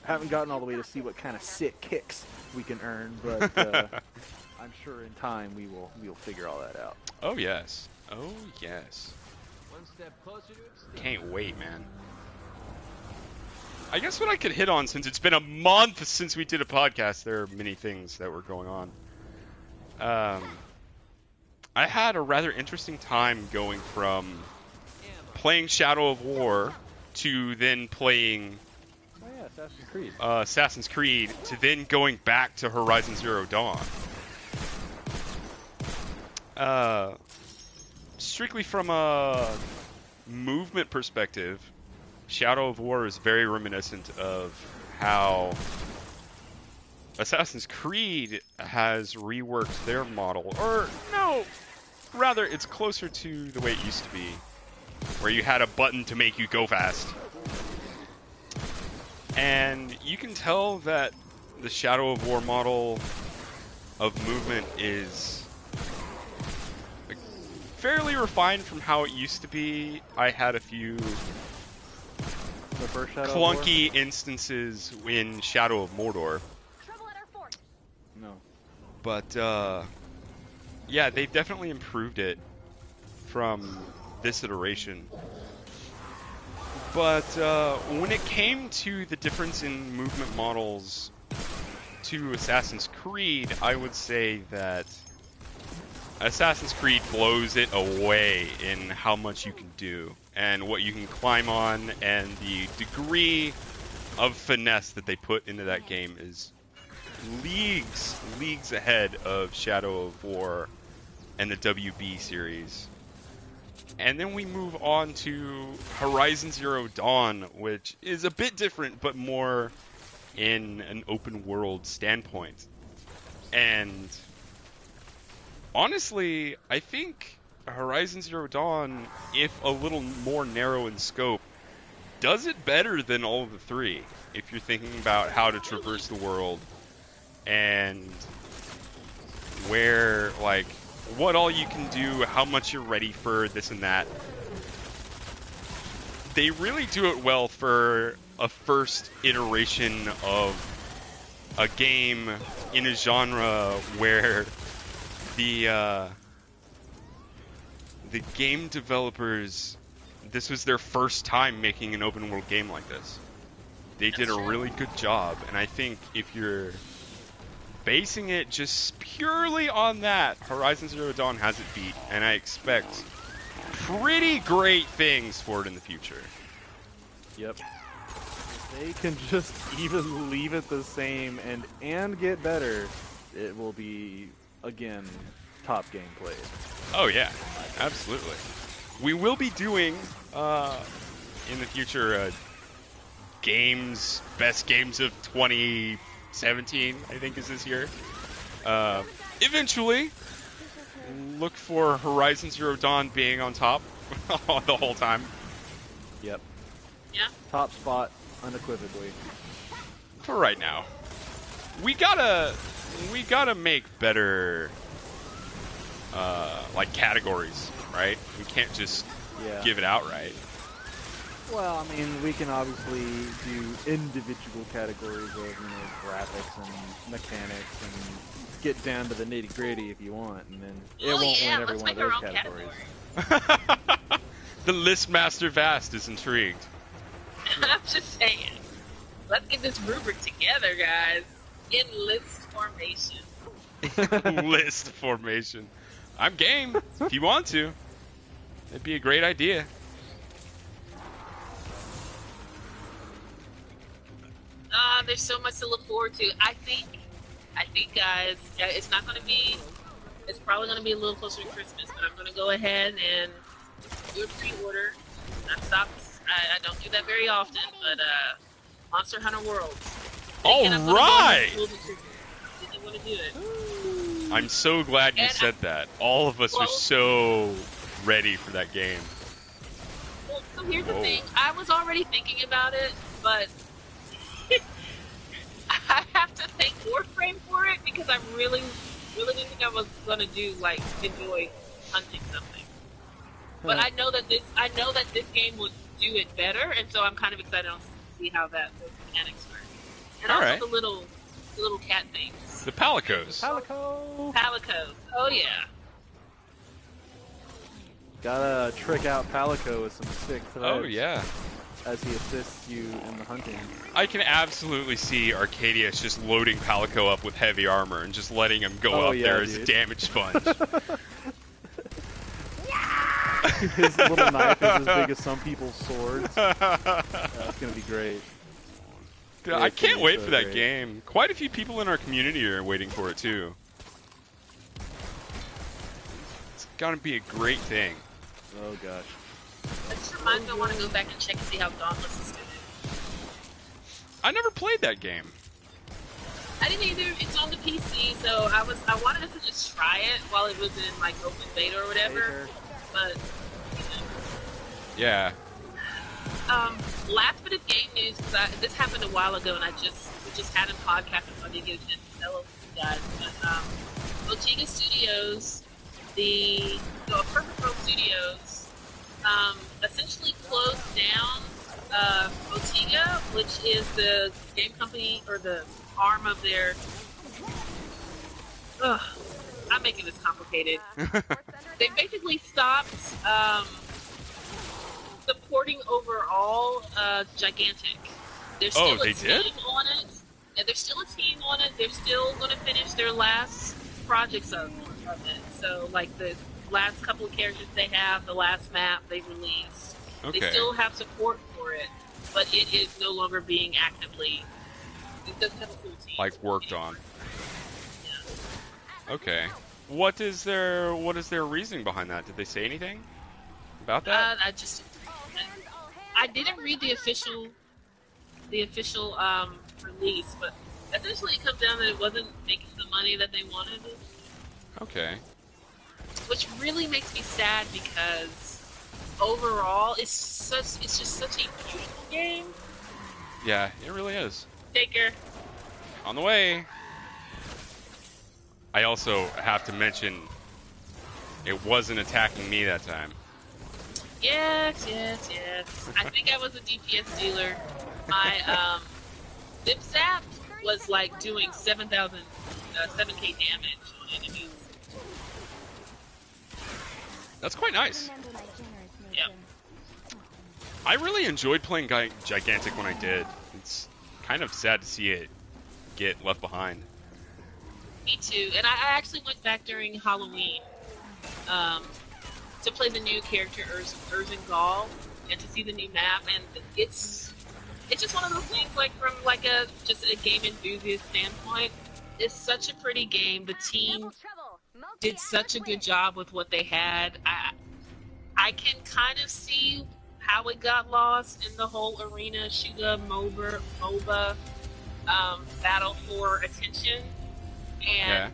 haven't gotten all the way to see what kind of sick kicks we can earn, but I'm sure in time we'll figure all that out. Oh yes. Oh yes. One step closer to extinction. Can't wait, man. I guess what I could hit on, since it's been a month since we did a podcast, there are many things that were going on. I had a rather interesting time going from playing Shadow of War to then playing Oh yeah, Assassin's Creed. Assassin's Creed to then going back to Horizon Zero Dawn. Strictly from a movement perspective, Shadow of War is very reminiscent of how Assassin's Creed has reworked their model. Or, no, rather, it's closer to the way it used to be, where you had a button to make you go fast. And you can tell that the Shadow of War model of movement is like, fairly refined from how it used to be. I had a few The first Shadow of clunky instances in Shadow of Mordor. Trouble at our fort. War? No. But, yeah, they've definitely improved it from this iteration. But when it came to the difference in movement models to Assassin's Creed, I would say that Assassin's Creed blows it away in how much you can do and what you can climb on, and the degree of finesse that they put into that game is leagues ahead of Shadow of War and the WB series. And then we move on to Horizon Zero Dawn, which is a bit different, but more in an open world standpoint. And honestly, I think Horizon Zero Dawn, if a little more narrow in scope, does it better than all of the three. If you're thinking about how to traverse the world and where, like, what all you can do, how much you're ready for this and that. They really do it well for a first iteration of a game in a genre where the game developers, this was their first time making an open world game like this. They did a really good job, and I think if you're basing it just purely on that, Horizon Zero Dawn has it beat, and I expect pretty great things for it in the future. Yep. If they can just even leave it the same and get better, it will be, again, top gameplay. Oh yeah, absolutely. We will be doing, in the future, best games of 2017, I think is this year. Eventually, look for Horizon Zero Dawn being on top the whole time. Yep. Yeah. Top spot, unequivocally. For right now, we gotta make better, like, categories, right? We can't just give it outright. Well, I mean, we can obviously do individual categories of, graphics and mechanics and get down to the nitty gritty if you want, and then it won't win every one of those categories. The list master Vast is intrigued. I'm just saying. Let's get this rubric together, guys. In list formation. List formation. I'm game if you want to. It'd be a great idea. There's so much to look forward to. I think, guys, it's probably going to be a little closer to Christmas, but I'm going to go ahead and do a pre-order. I don't do that very often, but Monster Hunter World. All right! Didn't want to do it. I'm so glad you said that. All of us were so ready for that game. Well, so here's the thing. I was already thinking about it, but I have to thank Warframe for it because I really didn't think I was gonna enjoy hunting something. But I know that this game would do it better, and so I'm kind of excited to see how those mechanics work. And also the little cat things. The Palicos. Palicos. Oh yeah. Gotta trick out Palico with some sick threads. Oh yeah. As he assists you in the hunting. I can absolutely see Arcadius just loading Palico up with heavy armor and just letting him go up there as a damage sponge. His little knife is as big as some people's swords. That's gonna be great. Dude, I can't wait for that game. Quite a few people in our community are waiting for it too. It's gonna be a great thing. Oh gosh. That just reminds me, I want to go back and check and see how Dauntless is doing. I never played that game. I didn't either. It's on the PC, so I wanted to just try it while it was in like open beta or whatever. Later. But Yeah. last bit of game news, because this happened a while ago, and we just had a podcast, so I didn't get a chance to tell you guys. But Motiga Studios, Perfect World Studios, essentially closed down Motiga, which is the game company or the arm of their. I'm making this complicated. They basically stopped supporting overall Gigantic. There's still a team on it. And there's still a team on it. They're still going to finish their last projects of it. So, like the last couple of characters they have, the last map they released, they still have support for it, but it is no longer being actively. It doesn't have a full team. Like worked on. Yeah. Okay. What is their reasoning behind that? Did they say anything about that? I didn't read the official release, but essentially it comes down that it wasn't making the money that they wanted. Okay. Which really makes me sad because overall it's just such a beautiful game. Yeah, it really is. Taker. On the way. I also have to mention it wasn't attacking me that time. Yes. I think I was a DPS dealer. My Zip Zap was like doing 7k damage on enemies. That's quite nice. Yeah. I really enjoyed playing Gigantic when I did. It's kind of sad to see it get left behind. Me too. And I actually went back during Halloween to play the new character Urzen and to see the new map, and it's just one of those things, like from like just a game enthusiast standpoint, it's such a pretty game. The team did such a good job with what they had. I can kind of see how it got lost in the whole arena shooter MOBA battle for attention, and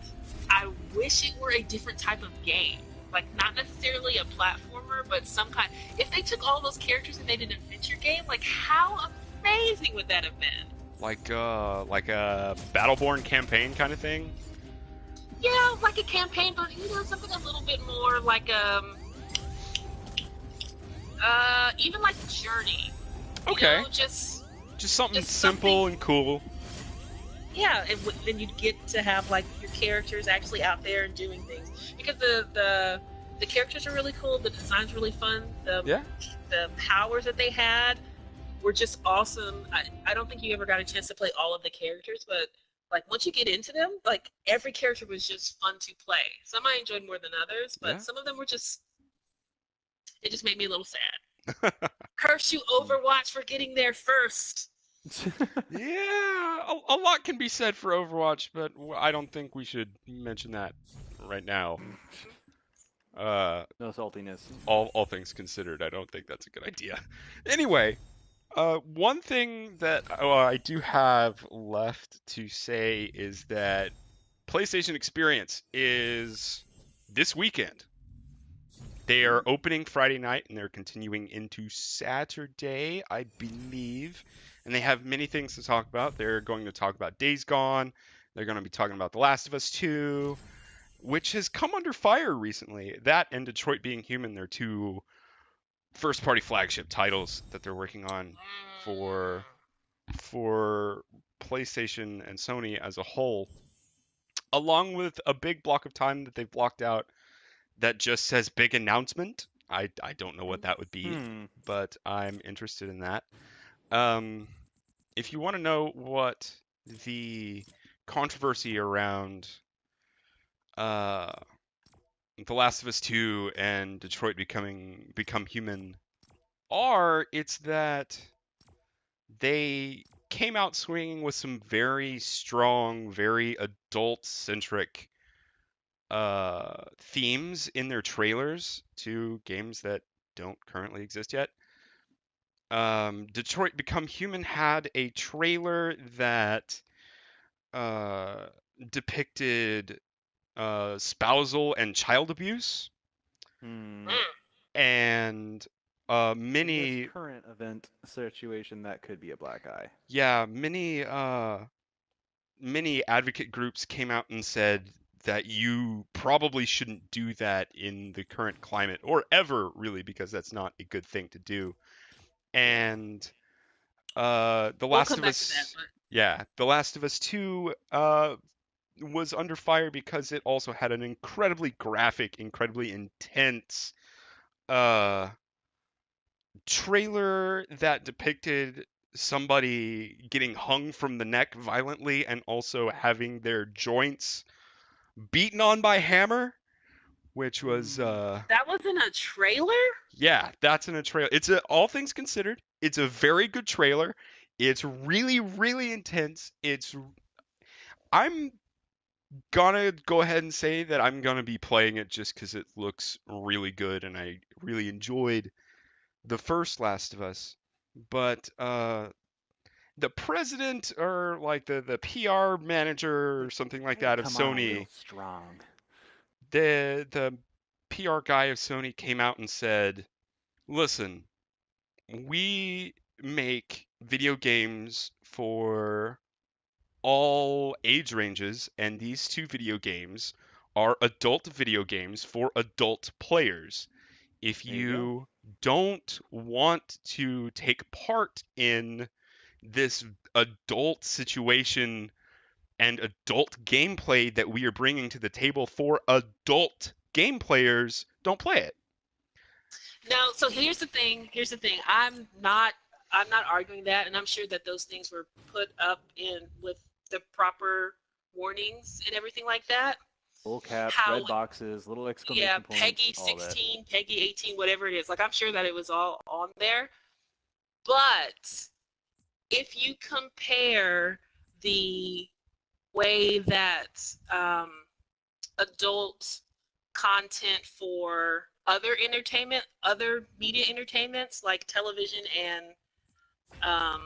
I wish it were a different type of game. Like, not necessarily a platformer, but some kind. If they took all those characters and made an adventure game, like, how amazing would that have been? Like a Battleborn campaign kind of thing? Yeah, like a campaign, but, something a little bit more like, even like Journey. Okay. Just something simple and cool. Yeah, and then you'd get to have like your characters actually out there and doing things, because the characters are really cool. The design's really fun. The powers that they had were just awesome. I don't think you ever got a chance to play all of the characters, but like once you get into them, like every character was just fun to play. Some I enjoyed more than others, but some of them were just. It just made me a little sad. Curse you, Overwatch, for getting there first. Yeah, a lot can be said for Overwatch, but I don't think we should mention that right now. No saltiness. All things considered, I don't think that's a good idea. Anyway, one thing that I do have left to say is that PlayStation Experience is this weekend. They are opening Friday night, and they're continuing into Saturday, I believe. And they have many things to talk about. They're going to talk about Days Gone. They're going to be talking about The Last of Us 2, which has come under fire recently. That and Detroit Being Human, they're two first-party flagship titles that they're working on for PlayStation and Sony as a whole, along with a big block of time that they've blocked out that just says big announcement. I don't know what that would be, but I'm interested in that. If you want to know what the controversy around The Last of Us 2 and Detroit Become Human are, it's that they came out swinging with some very strong, very adult-centric themes in their trailers to games that don't currently exist yet. Detroit Become Human had a trailer that uh, depicted spousal and child abuse, Hmm. Mm. and In many, this current event situation, that could be a black eye. yeah, many advocate groups came out and said that you probably shouldn't do that in the current climate, or ever really, because that's not a good thing to do. And The We'll Last come of back to that, Us, but yeah, The Last of Us 2 was under fire because it also had an incredibly graphic, incredibly intense uh, trailer that depicted somebody getting hung from the neck violently and also having their joints beaten on by hammer, which was that wasn't a trailer. yeah, that's in a trailer. It's a all things considered, it's a very good trailer. It's really really intense. I'm gonna go ahead and say that I'm gonna be playing it just because it looks really good and I really enjoyed the first Last of Us. But the president or like the PR manager or something like that of Come on, Sony, real strong. the PR guy of Sony came out and said, "Listen, we make video games for all age ranges, and these two video games are adult video games for adult players. If There you go. you don't want to take part in this adult situation and adult gameplay that we are bringing to the table for adult game players, don't play it." No, so here's the thing. Here's the thing. I'm not arguing that, and I'm sure that those things were put up in with the proper warnings and everything like that. Full caps, How, red boxes, little yeah, exclamation points, Peggy all that. 16, Peggy 18, whatever it is. Like, I'm sure that it was all on there. But if you compare the way that adult content for other media entertainments like television and um,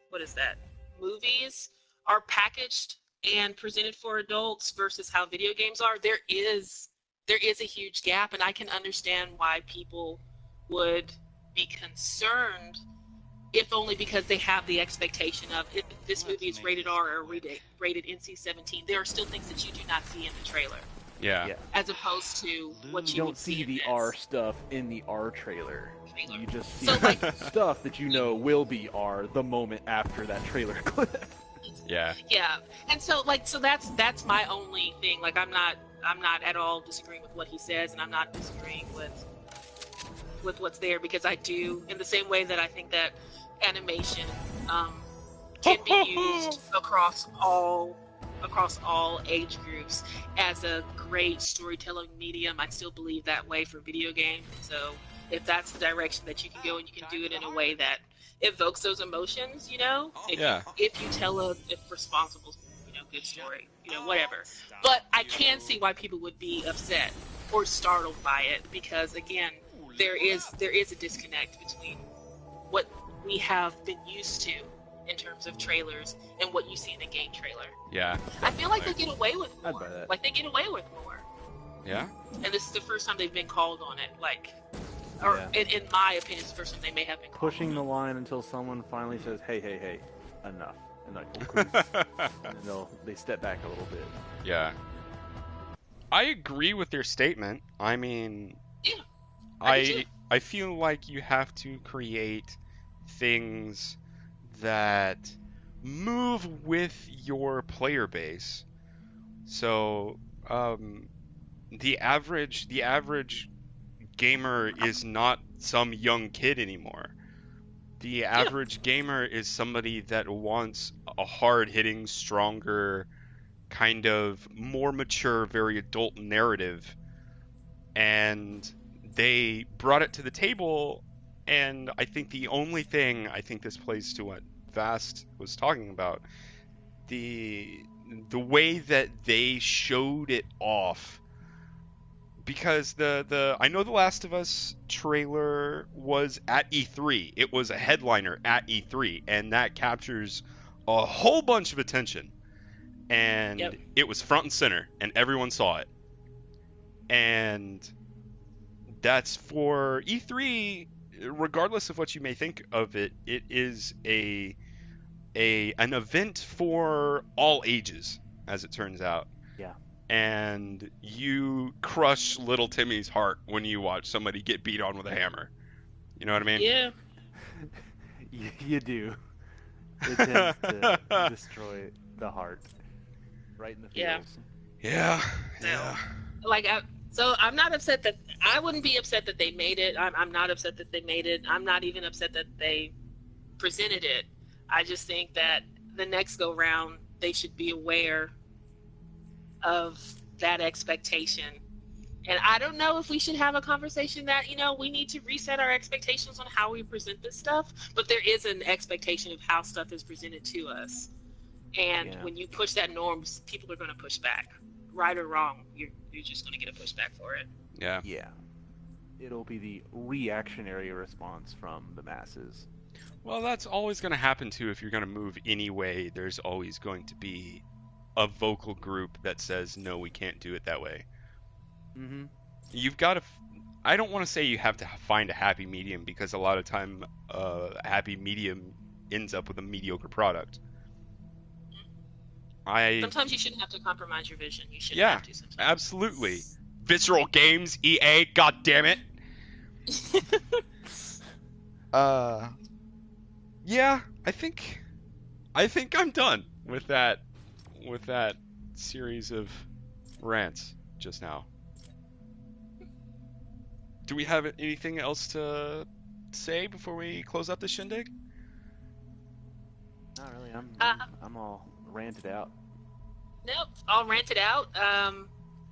what is that? Movies are packaged and presented for adults versus how video games are, there is a huge gap, and I can understand why people would be concerned, if only because they have the expectation of if this movie is rated R or rated NC-17. There are still things that you do not see in the trailer, Yeah. Yeah. as opposed to what You you don't would see see in the this R stuff in the R trailer. trailer. You just see So, like, stuff that you know will be R the moment after that trailer clip. Yeah. yeah, and so that's my only thing. Like, I'm not at all disagreeing with what he says, and I'm not disagreeing with what's there, because I do, in the same way that I think that animation can be used across all age groups as a great storytelling medium. I still believe that way for video games. So if that's the direction that you can go, and you can do it in a way that evokes those emotions, Yeah. if you tell a responsible, good story, whatever. But I can see why people would be upset or startled by it, because again, there is a disconnect between what we have been used to in terms of trailers and what you see in a game trailer. Yeah. I feel like they get away with I'd more. buy that. Like, they get away with more. Yeah. And this is the first time they've been called on it. Or Yeah. in my opinion, it's the first time they may have been called Pushing on the it. line until someone finally says, "Hey, enough," and like, well, cool. And then they step back a little bit. Yeah. I agree with your statement. I mean, Yeah, I do too. I feel like you have to create things that move with your player base. So, the average gamer is not some young kid anymore. The average gamer is somebody that wants a hard-hitting, stronger, kind of more mature, very adult narrative, and they brought it to the table. And I think the only thing, I think this plays to what Vast was talking about, the way that they showed it off, because I know the Last of Us trailer was at E3. It was a headliner at E3, and that captures a whole bunch of attention, and Yep. it was front and center, and everyone saw it. And that's for E3. Regardless of what you may think of it, it is an event for all ages, as it turns out. Yeah. And you crush little Timmy's heart when you watch somebody get beat on with a hammer. You know what I mean? Yeah. You do. It tends to destroy the heart right in the Yeah. feels. Yeah. So, Yeah. Like, so I'm not upset that I wouldn't be upset that they made it. I'm not upset that they made it. I'm not even upset that they presented it. I just think that the next go round they should be aware of that expectation. And I don't know if we should have a conversation that, we need to reset our expectations on how we present this stuff, but there is an expectation of how stuff is presented to us. And Yeah. when you push that norm, people are going to push back. Right or wrong, you're just going to get a pushback for it. Yeah. Yeah. It'll be the reactionary response from the masses. Well, that's always going to happen too. If you're going to move anyway, there's always going to be a vocal group that says, no, we can't do it that way. Mm-hmm. You've got to. I don't want to say you have to find a happy medium, because a lot of time a happy medium ends up with a mediocre product. Sometimes you shouldn't have to compromise your vision. You shouldn't Yeah, have to sometimes. absolutely. Visceral Games, EA, god damn it. Yeah, I think I'm done with that series of rants just now. Do we have anything else to say before we close up the shindig? Not really. I'm all ranted out. Nope, all ranted out.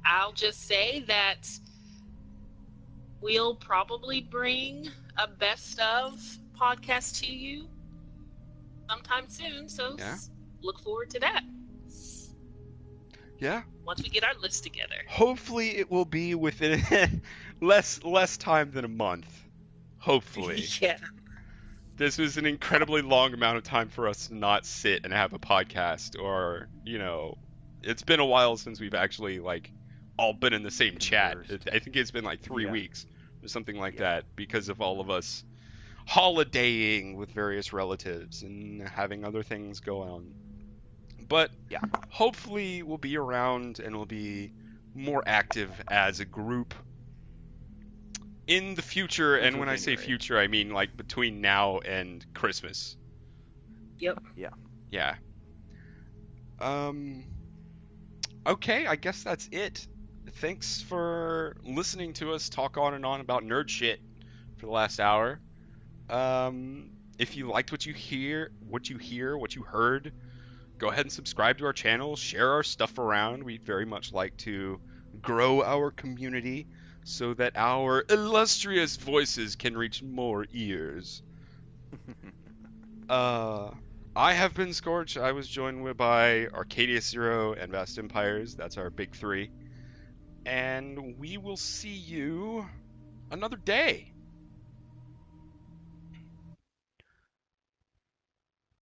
I'll just say that we'll probably bring a best of podcast to you sometime soon, so Yeah. look forward to that Yeah. once we get our list together. Hopefully it will be within less time than a month. Hopefully. Yeah. This was an incredibly long amount of time for us to not sit and have a podcast, or, it's been a while since we've actually, all been in the same chat. Conversed. I think it's been 3 Yeah. weeks or something like Yeah. that, because of all of us holidaying with various relatives and having other things go on. But Yeah. hopefully we'll be around and we'll be more active as a group in the future. And Until when I say January. future, I mean between now and Christmas. Yep. Yeah. Okay, I guess that's it. Thanks for listening to us talk on and on about nerd shit for the last hour. If you liked what you heard, go ahead and subscribe to our channel, share our stuff around. We'd very much like to grow our community so that our illustrious voices can reach more ears. I have been Scorch. I was joined by Arcadia Zero and Vast Empires. That's our big three. And we will see you another day.